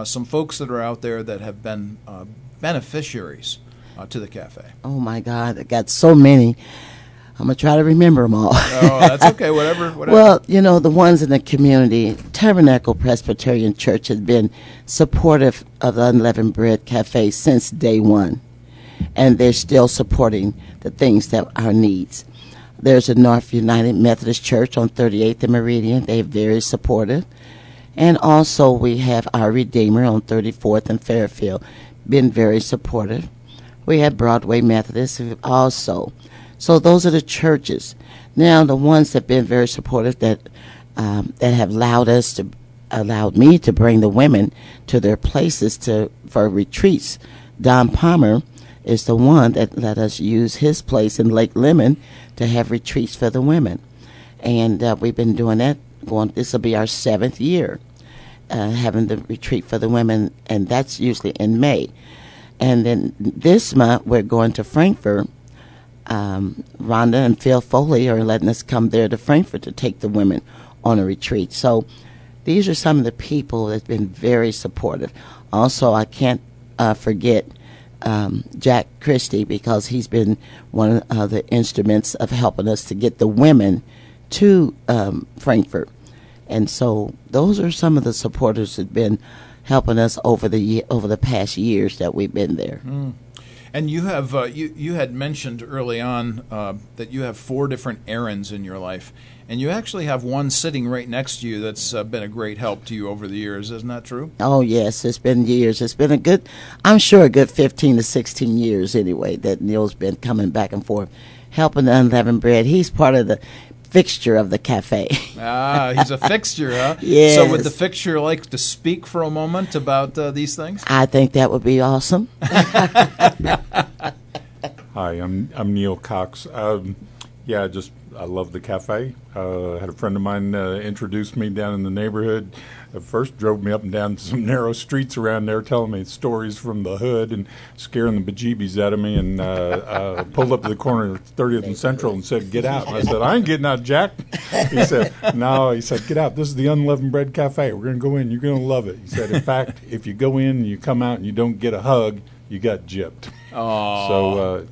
some folks that are out there that have been beneficiaries to the cafe? Oh my God, I got so many. I'm gonna try to remember them all. Oh, that's okay. Whatever. Well, the ones in the community, Tabernacle Presbyterian Church has been supportive of the Unleavened Bread Cafe since day one, and they're still supporting the things that our needs. There's a North United Methodist Church on 38th and Meridian. They're very supportive. And also we have our Redeemer on 34th and Fairfield, been very supportive. We have Broadway Methodist also. So those are the churches. Now the ones that have been very supportive that have allowed me to bring the women to their places for retreats. Don Palmer is the one that let us use his place in Lake Lemon to have retreats for the women. And we've been doing that. This will be our 7th year having the retreat for the women, and that's usually in May. And then this month we're going to Frankfurt. Rhonda and Phil Foley are letting us come there to Frankfurt to take the women on a retreat. So these are some of the people that have been very supportive. Also, I can't forget Jack Christie, because he's been one of the instruments of helping us to get the women to Frankfurt. And so those are some of the supporters that have been helping us over the past years that we've been there. Mm. And you have you had mentioned early on that you have 4 different errands in your life, and you actually have one sitting right next to you that's been a great help to you over the years. Isn't that true? Oh yes, it's been years. It's been a good 15 to 16 years anyway that Neil's been coming back and forth, helping the Unleavened Bread. He's part of the fixture of the cafe. Ah, he's a fixture, huh? Yes. So would the fixture like to speak for a moment about these things? I think that would be awesome. Hi, I'm Neil Cox. I love the cafe. I had a friend of mine introduce me down in the neighborhood. At first drove me up and down some narrow streets around there, telling me stories from the hood and scaring the bejeebies out of me, and pulled up to the corner of 30th and Central and said, "Get out." And I said, "I ain't getting out, Jack." He said, "No." He said, "Get out. This is the Unleavened Bread Cafe. We're going to go in. You're going to love it." He said, "In fact, if you go in and you come out and you don't get a hug, you got gypped." Aww. So,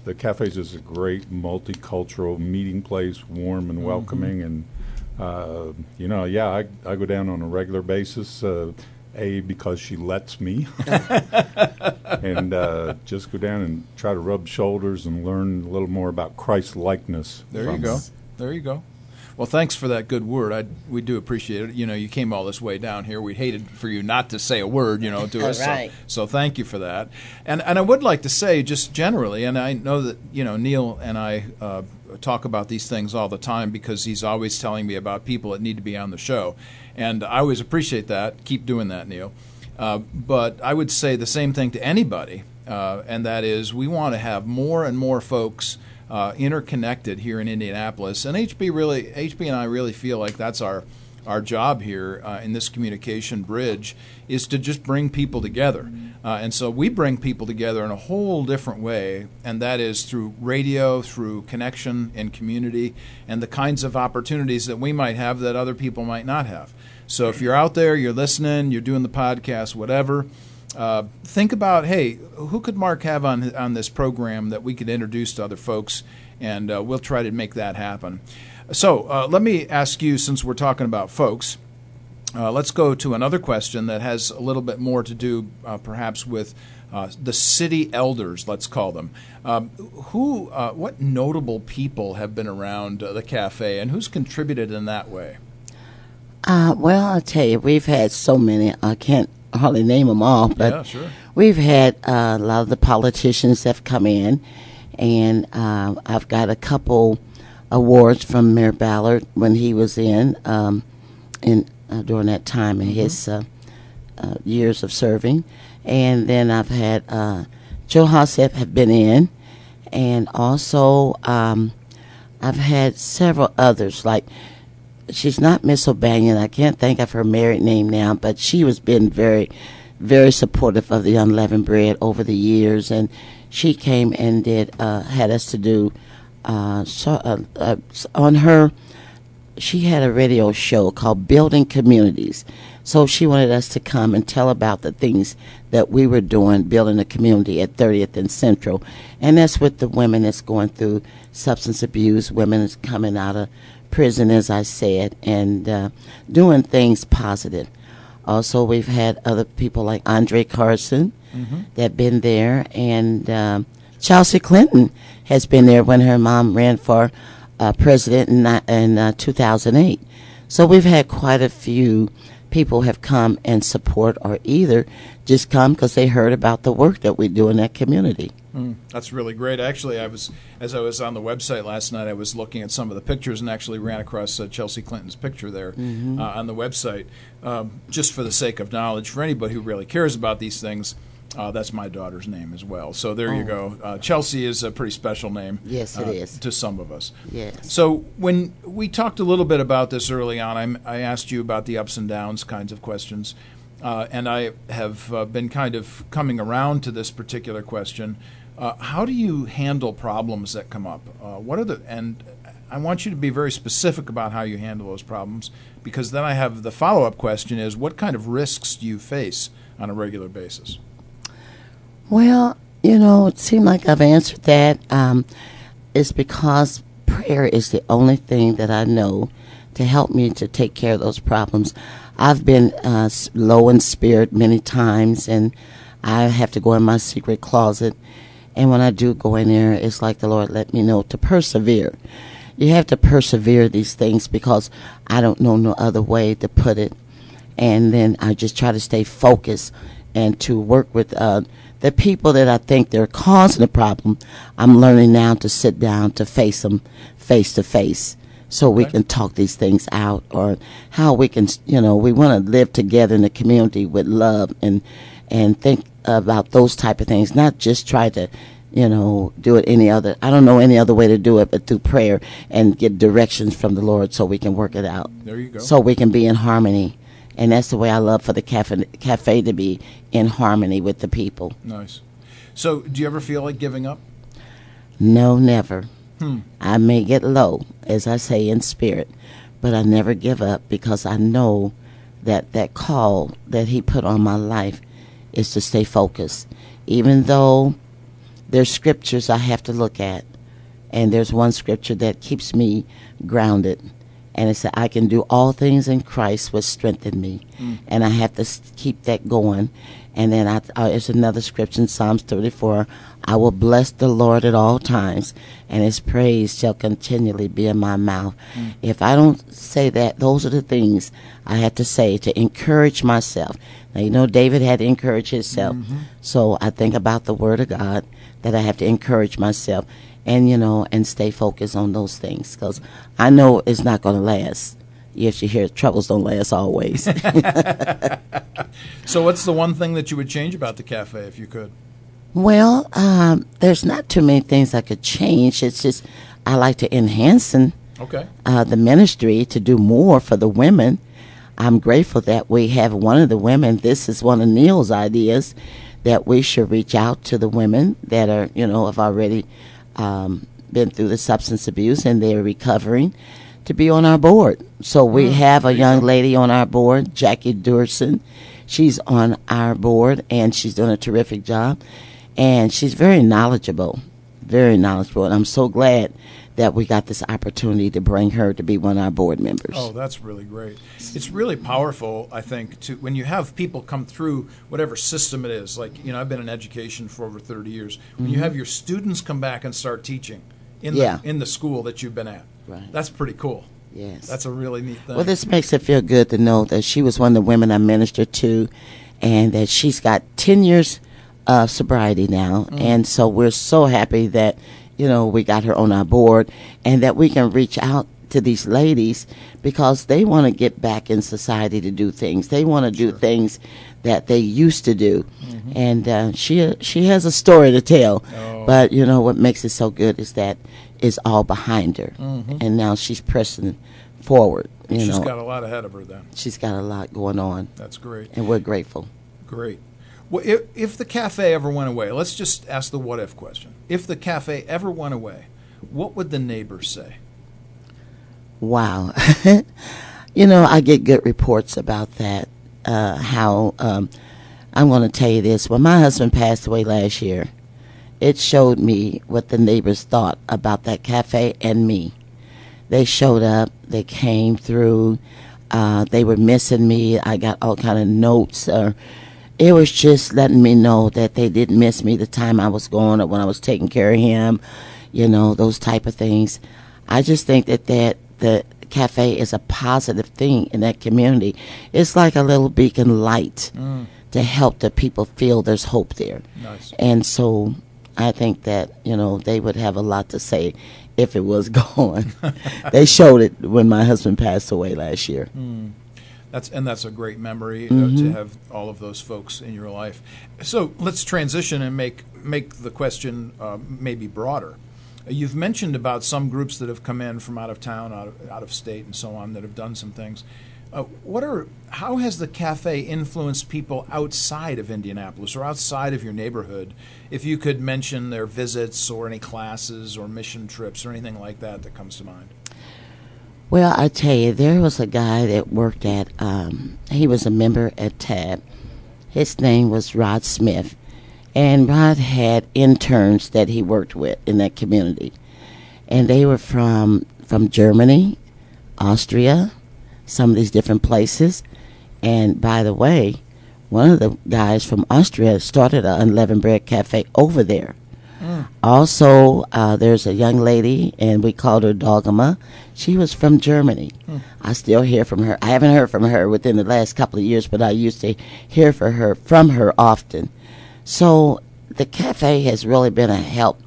the cafe is just a great multicultural meeting place, warm and welcoming. And, I go down on a regular basis, because she lets me, and just go down and try to rub shoulders and learn a little more about Christ-likeness. There you go. Well, thanks for that good word. We do appreciate it. You came all this way down here. We hated for you not to say a word, to us. Right. So thank you for that. And I would like to say just generally, and I know that, Neil and I talk about these things all the time because he's always telling me about people that need to be on the show. And I always appreciate that. Keep doing that, Neil. But I would say the same thing to anybody, and that is we want to have more and more folks interconnected here in Indianapolis, and HB and I really feel like that's our job here in this communication bridge, is to just bring people together. And so we bring people together in a whole different way, and that is through radio, through connection and community, and the kinds of opportunities that we might have that other people might not have. So if you're out there, you're listening, you're doing the podcast, whatever, think about, hey, who could Mark have on this program that we could introduce to other folks, and we'll try to make that happen. So let me ask you, since we're talking about folks, let's go to another question that has a little bit more to do perhaps with the city elders, let's call them. What notable people have been around the cafe, and who's contributed in that way? Well, I'll tell you, we've had so many. I can't hardly name them all, but yeah, sure. We've had a lot of the politicians that have come in, and I've got a couple awards from Mayor Ballard when he was in during that time in his years of serving. And then I've had Joe Hassep have been in, and also I've had several others, like she's not Miss O'Banion. I can't think of her married name now, but she was been very, very supportive of the Unleavened Bread over the years, and she came and had us to do on her. she had a radio show called Building Communities. So she wanted us to come and tell about the things that we were doing, building a community at 30th and Central. And that's with the women that's going through substance abuse, women that's coming out of prison, as I said, and doing things positive. Also, we've had other people like Andre Carson that been there, and Chelsea Clinton has been there when her mom ran for president in 2008. So we've had quite a few people have come and support, or either just come because they heard about the work that we do in that community. That's really great. Actually, as I was on the website last night, I was looking at some of the pictures and actually ran across Chelsea Clinton's picture there on the website. Just for the sake of knowledge, for anybody who really cares about these things, that's my daughter's name as well. So there you go. Chelsea is a pretty special name. Yes, it is. To some of us. Yes. So when we talked a little bit about this early on, I asked you about the ups and downs kinds of questions. And I have been kind of coming around to this particular question. How do you handle problems that come up? And I want you to be very specific about how you handle those problems, because then I have the follow-up question is, what kind of risks do you face on a regular basis? Well, it seemed like I've answered that. It's because prayer is the only thing that I know to help me to take care of those problems. I've been low in spirit many times, and I have to go in my secret closet. And when I do go in there, it's like the Lord let me know to persevere. You have to persevere these things because I don't know no other way to put it. And then I just try to stay focused and to work with the people that I think they're causing the problem. I'm learning now to sit down to face them face to face, so we can talk these things out, or how we can, we want to live together in the community with love and think about those type of things, not just try to, do it I don't know any other way to do it but through prayer and get directions from the Lord so we can work it out. There you go. So we can be in harmony. And that's the way I love for the cafe to be in harmony with the people. Nice. So do you ever feel like giving up? No, never. I may get low, as I say, in spirit, but I never give up, because I know that call that he put on my life is to stay focused. Even though there's scriptures I have to look at, and there's one scripture that keeps me grounded, and it said, I can do all things in Christ which strengthen me. And I have to keep that going. And then there's another scripture in Psalms 34, I will bless the Lord at all times, and his praise shall continually be in my mouth. If I don't say that, those are the things I have to say to encourage myself. Now, David had to encourage himself. So I think about the word of God, that I have to encourage myself. And, and stay focused on those things, because I know it's not going to last. Yes, you hear troubles don't last always. So what's the one thing that you would change about the cafe if you could? Well, there's not too many things I could change. It's just I like to enhance the ministry to do more for the women. I'm grateful that we have one of the women. This is one of Neil's ideas, that we should reach out to the women that are, have already been through the substance abuse and they're recovering, to be on our board. So we have a young lady on our board, Jackie Durson. She's on our board, and she's doing a terrific job. And she's very knowledgeable. And I'm so glad that we got this opportunity to bring her to be one of our board members. Oh, that's really great. It's really powerful, I think, when you have people come through whatever system it is. Like, I've been in education for over 30 years. When you have your students come back and start teaching in the school that you've been at, that's pretty cool. Yes. That's a really neat thing. Well, this makes it feel good to know that she was one of the women I ministered to, and that she's got 10 years of sobriety now. And so we're so happy that, we got her on our board, and that we can reach out to these ladies, because they want to get back in society to do things. They want to do things that they used to do. And she has a story to tell. But, what makes it so good is that it's all behind her. And now she's pressing forward. She's got a lot ahead of her then. She's got a lot going on. That's great. And we're grateful. Great. Well, if the cafe ever went away, let's just ask the what-if question. If the cafe ever went away, what would the neighbors say? Wow. I get good reports about that. How I'm going to tell you this. When my husband passed away last year, it showed me what the neighbors thought about that cafe and me. They showed up. They came through. They were missing me. I got all kind of notes. It was just letting me know that they didn't miss me the time I was gone or when I was taking care of him. Those type of things. I just think that the cafe is a positive thing in that community. It's like a little beacon light to help the people feel there's hope there. Nice. And so I think that, they would have a lot to say if it was gone. They showed it when my husband passed away last year. That's a great memory to have all of those folks in your life. So let's transition and make the question maybe broader. You've mentioned about some groups that have come in from out of town, out of state, and so on that have done some things. How has the cafe influenced people outside of Indianapolis or outside of your neighborhood? If you could mention their visits or any classes or mission trips or anything like that comes to mind. Well, I tell you, there was a guy that worked at, he was a member at TAB. His name was Rod Smith. And Rod had interns that he worked with in that community. And they were from Germany, Austria, some of these different places. And by the way, one of the guys from Austria started an Unleavened Bread Cafe over there. Also, there's a young lady, and we called her Dogma. She was from Germany. I still hear from her. I haven't heard from her within the last couple of years, but I used to hear from her often. So the cafe has really been a help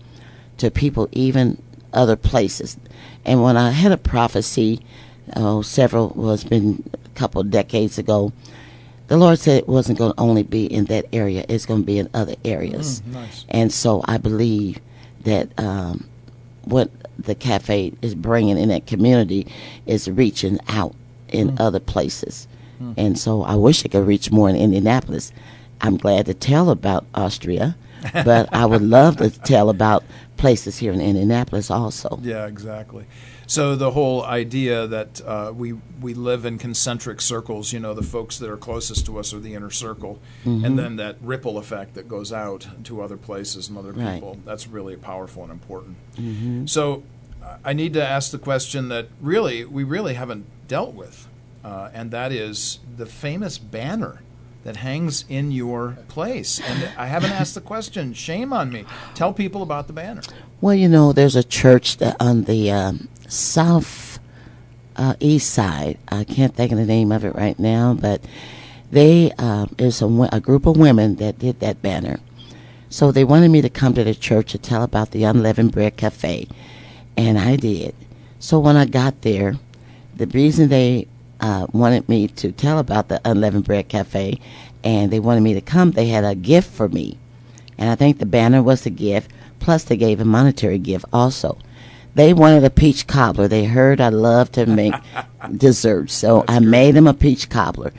to people, even other places. And when I had a prophecy, been a couple of decades ago, the Lord said it wasn't going to only be in that area, it's going to be in other areas. Nice. And so I believe that what the cafe is bringing in that community is reaching out in other places. And so I wish it could reach more in Indianapolis. I'm glad to tell about Austria, but I would love to tell about places here in Indianapolis also. Yeah, exactly. So the whole idea that we live in concentric circles, the folks that are closest to us are the inner circle, and then that ripple effect that goes out to other places and other people, that's really powerful and important. So I need to ask the question that we really haven't dealt with, and that is the famous banner that hangs in your place. And I haven't asked the question. Shame on me. Tell people about the banner. Well, there's a church that on the south east side. I can't think of the name of it right now, but there's a group of women that did that banner. So they wanted me to come to the church to tell about the Unleavened Bread Cafe, and I did. So when I got there, the reason they wanted me to tell about the Unleavened Bread Cafe, and they wanted me to come, they had a gift for me. And I think the banner was the gift, plus they gave a monetary gift also. They wanted a peach cobbler. They heard I love to make desserts, so I made them a peach cobbler.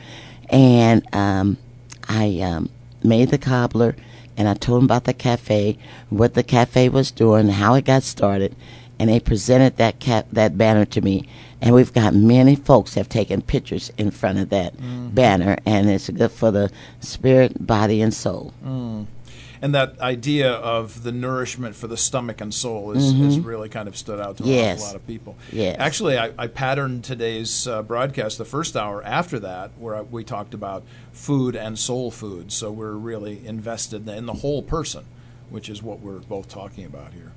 And I made the cobbler, and I told them about the cafe, what the cafe was doing, how it got started, and they presented that banner to me. And we've got many folks have taken pictures in front of that banner, and it's good for the spirit, body, and soul. And that idea of the nourishment for the stomach and soul is really kind of stood out to a lot of people. Yes. Actually, I patterned today's broadcast, the first hour after that, where we talked about food and soul food. So we're really invested in the whole person, which is what we're both talking about here.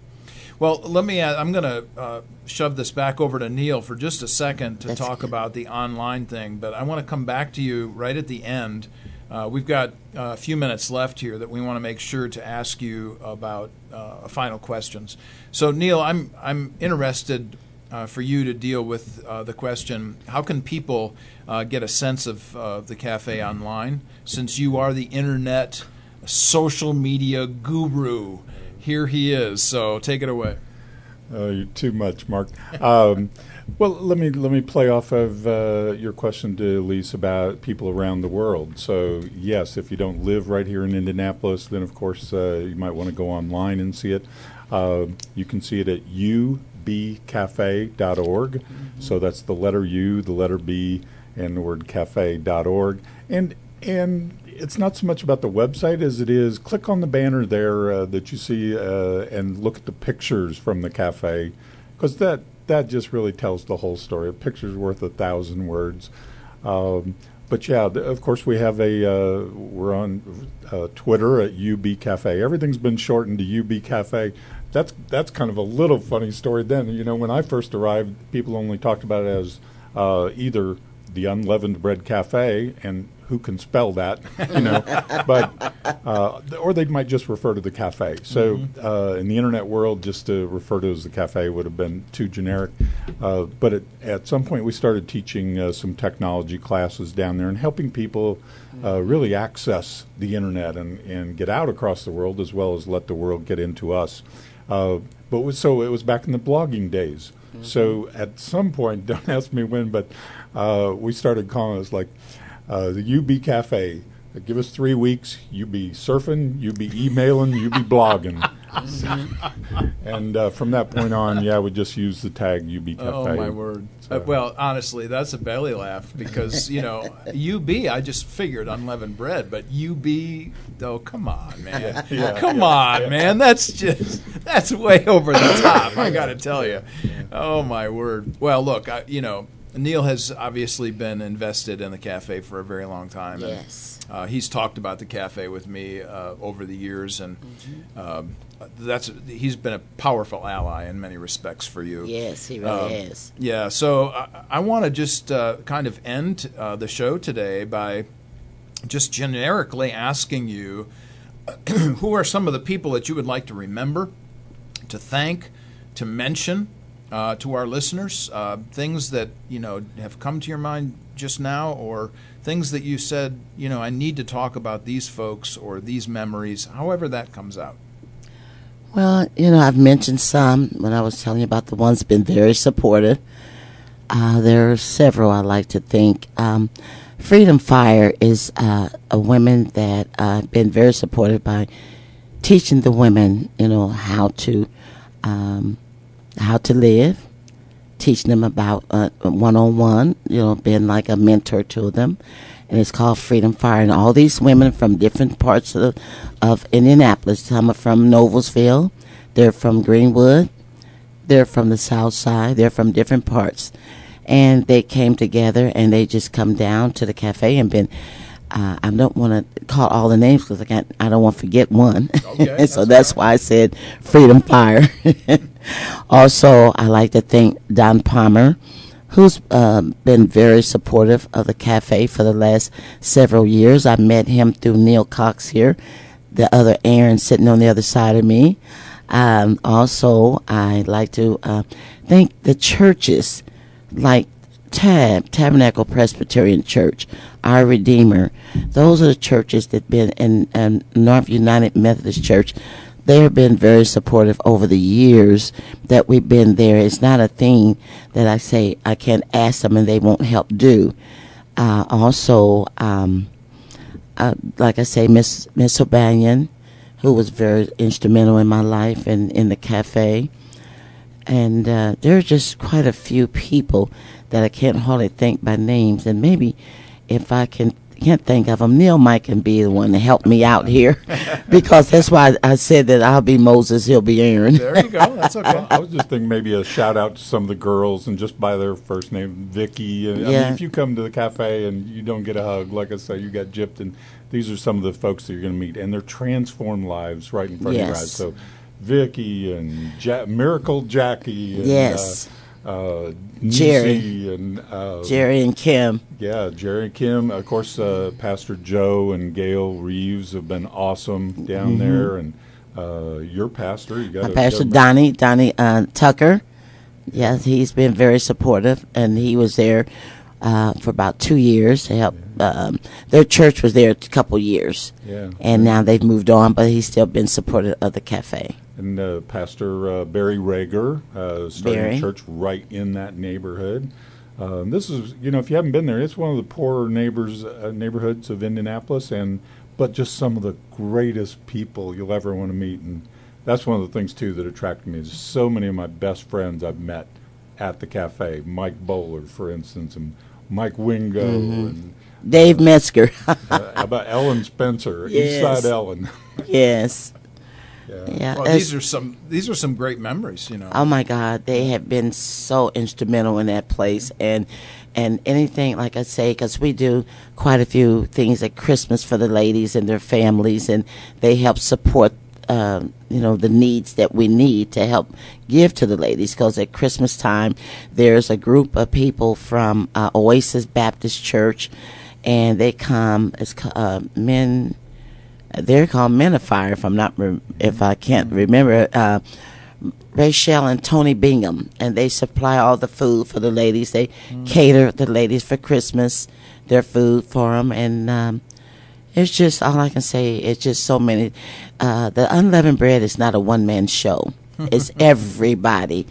Well, I'm going to shove this back over to Neil for just a second to talk about the online thing, but I want to come back to you right at the end. We've got a few minutes left here that we want to make sure to ask you about final questions. So, Neil, I'm interested for you to deal with the question, how can people get a sense of the cafe online, since you are the internet social media guru? Here he is, so take it away. You're too much, Mark. Well, let me play off of your question to Elease about people around the world. So, yes, if you don't live right here in Indianapolis, then, of course, you might want to go online and see it. You can see it at ubcafe.org. So that's the letter U, the letter B, and the word cafe.org. And it's not so much about the website as it is click on the banner there that you see and look at the pictures from the cafe, because that just really tells the whole story. A picture's worth 1,000 words. But yeah, of course we have we're on Twitter at UB Cafe. Everything's been shortened to UB Cafe. That's kind of a little funny story. Then, when I first arrived, people only talked about it as either the Unleavened Bread Cafe, and who can spell that, but or they might just refer to the cafe. So in the internet world, just to refer to it as the cafe would have been too generic. But at some point, we started teaching some technology classes down there and helping people really access the internet and get out across the world, as well as let the world get into us. But it was back in the blogging days. So at some point, don't ask me when, but we started calling us like the UB Cafe. Give us 3 weeks. You be surfing, you be emailing, you be blogging. And from that point on, we just use the tag UB Cafe. Oh, my word. Well, honestly, that's a belly laugh because, UB, I just figured unleavened bread, but UB, oh, come on, man. Come on, man. That's way over the top, I got to tell you. Oh, my word. Well, look, Neil has obviously been invested in the cafe for a very long time. Yes. And, he's talked about the cafe with me over the years, and he's been a powerful ally in many respects for you. Yes, he really is. Yeah, so I want to just kind of end the show today by just generically asking you who are some of the people that you would like to remember, to thank, to mention to our listeners, things that have come to your mind just now, or things that you said, I need to talk about these folks or these memories, however that comes out. Well, I've mentioned some when I was telling you about the ones been very supportive. There are several I like to thank. Freedom Fire is a woman that been very supportive by teaching the women, how to live, teaching them about one-on-one, being like a mentor to them. And it's called Freedom Fire. And all these women from different parts of Indianapolis, some are from Noblesville, they're from Greenwood, they're from the South Side, they're from different parts. And they came together and they just come down to the cafe and been, I don't want to call all the names because I don't want to forget one. Okay, so that's why I said Freedom Fire. Also, I like to thank Don Palmer, who's been very supportive of the cafe for the last several years. I met him through Neil Cox here, the other Aaron sitting on the other side of me. Also, I like to thank the churches like Tabernacle Presbyterian Church, Our Redeemer. Those are the churches that been in North United Methodist Church. They have been very supportive over the years that we've been there. It's not a thing that I say I can't ask them and they won't help do. Also, like I say, Miss O'Banion, who was very instrumental in my life and in the cafe. And there are just quite a few people that I can't hardly think by names. And maybe if I can't think of them, Neil might can be the one to help me out here, because that's why I said that I'll be Moses, he'll be Aaron. There you go. That's okay. I was just thinking maybe a shout out to some of the girls and just by their first name, Vicky. And, I mean, if you come to the cafe and you don't get a hug, like I say, you got gypped, and these are some of the folks that you're going to meet, and they're transformed lives right in front of your eyes. So Vicky and Miracle Jackie. And, Jerry and Jerry and Kim. Yeah, Jerry and Kim. Of course, Pastor Joe and Gail Reeves have been awesome down there, and your pastor. Pastor Donnie Tucker. Yes, he's been very supportive, and he was there for about 2 years to help. Their church was there a couple years, and now they've moved on, but he's still been supportive of the cafe. And Pastor Barry Rager starting a church right in that neighborhood. This is, if you haven't been there, it's one of the poorer neighborhoods of Indianapolis, but just some of the greatest people you'll ever want to meet. And that's one of the things too that attracted me. Is so many of my best friends I've met at the cafe. Mike Bowler, for instance, and Mike Wingo, and Dave Metzger. how about Ellen Spencer, Yes. Eastside Ellen. Yes. Yeah. Yeah. Well, these are some great memories, you know. Oh my God, they have been so instrumental in that place, and anything, like I say, because we do quite a few things at Christmas for the ladies and their families, and they help support the needs that we need to help give to the ladies. Because at Christmas time, there's a group of people from Oasis Baptist Church, and they come as men. They're called Men of Fire, if I can't remember. Rachel and Tony Bingham, and they supply all the food for the ladies. They cater the ladies for Christmas, their food for them, and it's just, all I can say. It's just so many. The Unleavened Bread is not a one-man show. It's everybody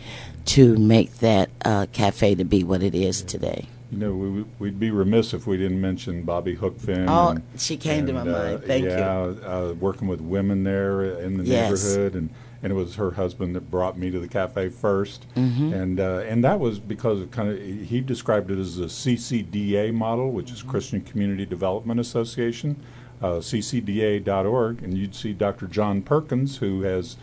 to make that cafe to be what it is today. You know, we'd be remiss if we didn't mention Bobby Hookfin. Oh, she came to my mind. Thank you. Working with women there in the neighborhood, and it was her husband that brought me to the cafe first, and that was because of he described it as a CCDA model, which is Christian Community Development Association, ccda.org, and you'd see Dr. John Perkins, who has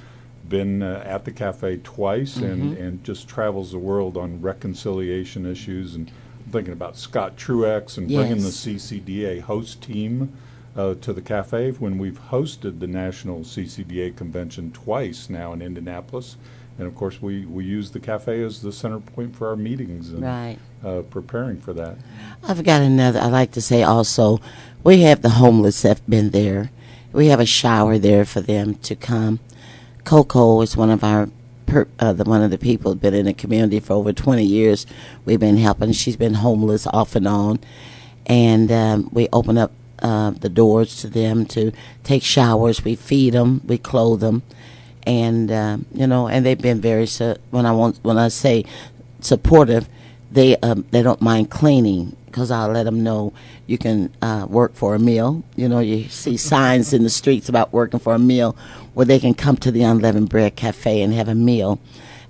been at the cafe twice and just travels the world on reconciliation issues, and I'm thinking about Scott Truex and bringing the CCDA host team to the cafe when we've hosted the National CCDA Convention twice now in Indianapolis. And, of course, we use the cafe as the center point for our meetings and preparing for that. I've got another. I'd like to say also, we have the homeless that have been there. We have a shower there for them to come. Coco is one of our one of the people who's been in the community for over 20 years. We've been helping. She's been homeless off and on. And we open up the doors to them to take showers. We feed them. We clothe them. And, and they've been very, when I say supportive, they don't mind cleaning, because I'll let them know you can work for a meal. You know, you see signs in the streets about working for a meal, where they can come to the Unleavened Bread Cafe and have a meal,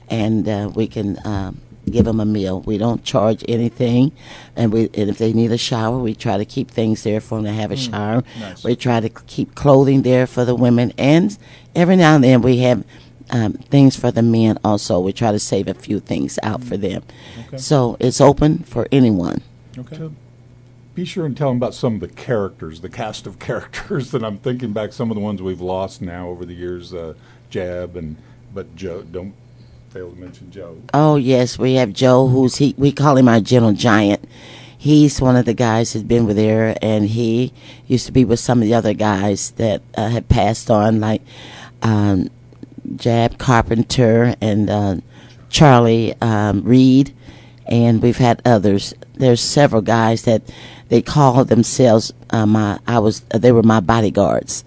and we can give them a meal. We don't charge anything, and if they need a shower, we try to keep things there for them to have a shower. Nice. We try to keep clothing there for the women, and every now and then we have things for the men also. We try to save a few things out for them. Okay. So it's open for anyone. Okay. So be sure and tell them about some of the characters, the cast of characters that I'm thinking back, some of the ones we've lost now over the years, Jab, but Joe, don't fail to mention Joe. Oh, yes, we have Joe, we call him our gentle giant. He's one of the guys who's been with there, and he used to be with some of the other guys that had passed on, like Jab Carpenter and Charlie Reed, and we've had others. There's several guys that they call themselves they were my bodyguards.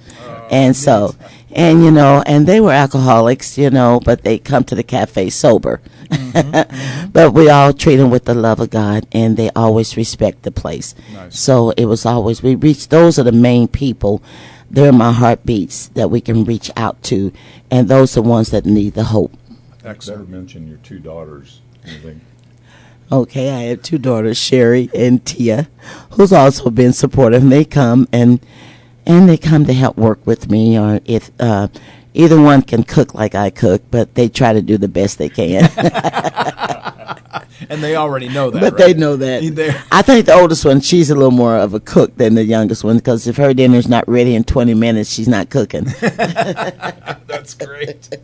And so, and they were alcoholics, but they come to the cafe sober. But we all treat them with the love of God, and they always respect the place. Nice. So it was always, those are the main people. They're my heartbeats that we can reach out to, and those are the ones that need the hope. Excellent. Better mention your two daughters. Okay, I have two daughters, Sherry and Tia, who's also been supportive. And they come and they come to help work with me, or if either one can cook like I cook, but they try to do the best they can. And they already know that, But right? they know that. I think the oldest one, she's a little more of a cook than the youngest one, because if her dinner's not ready in 20 minutes, she's not cooking. That's great.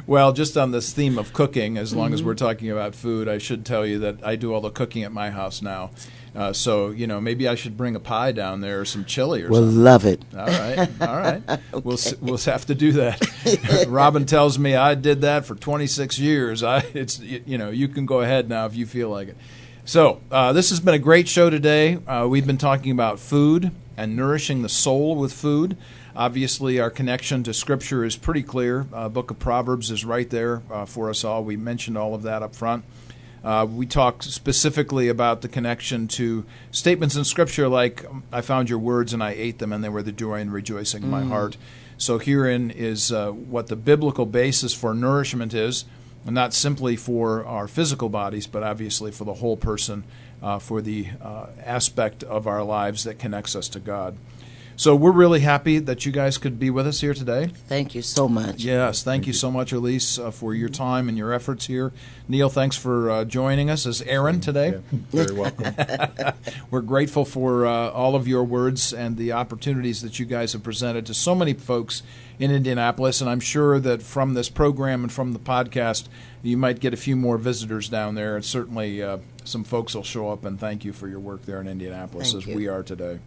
Well, just on this theme of cooking, as long as we're talking about food, I should tell you that I do all the cooking at my house now. So, maybe I should bring a pie down there or some chili or something. We'll love it. All right. Okay. We'll have to do that. Robin tells me I did that for 26 years. You can go ahead now if you feel like it. So this has been a great show today. We've been talking about food and nourishing the soul with food. Obviously, our connection to Scripture is pretty clear. Book of Proverbs is right there for us all. We mentioned all of that up front. We talk specifically about the connection to statements in Scripture like, I found your words and I ate them, and they were the joy and rejoicing of my heart. So herein is what the biblical basis for nourishment is, and not simply for our physical bodies, but obviously for the whole person, for the aspect of our lives that connects us to God. So we're really happy that you guys could be with us here today. Thank you so much. Yes, thank you so much, Elease, for your time and your efforts here. Neil, thanks for joining us as Aaron today. Yeah, very welcome. We're grateful for all of your words and the opportunities that you guys have presented to so many folks in Indianapolis, and I'm sure that from this program and from the podcast, you might get a few more visitors down there, and certainly some folks will show up and thank you for your work there in Indianapolis as we are today.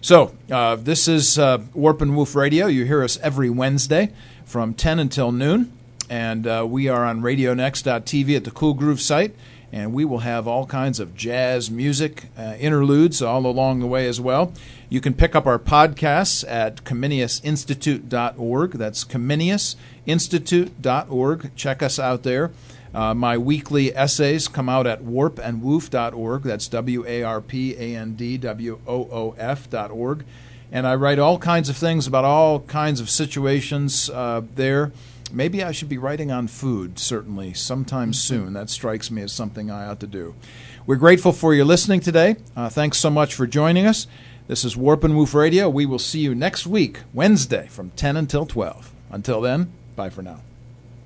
So this is Warp and Woof Radio. You hear us every Wednesday from 10 until noon, and we are on RadioNext.tv at the Cool Groove site, and we will have all kinds of jazz music interludes all along the way as well. You can pick up our podcasts at ComeniusInstitute.org. That's ComeniusInstitute.org. Check us out there. My weekly essays come out at warpandwoof.org. That's WARPANDWOOF.org. And I write all kinds of things about all kinds of situations there. Maybe I should be writing on food, certainly, sometime soon. That strikes me as something I ought to do. We're grateful for your listening today. Thanks so much for joining us. This is Warp and Woof Radio. We will see you next week, Wednesday, from 10 until 12. Until then, bye for now.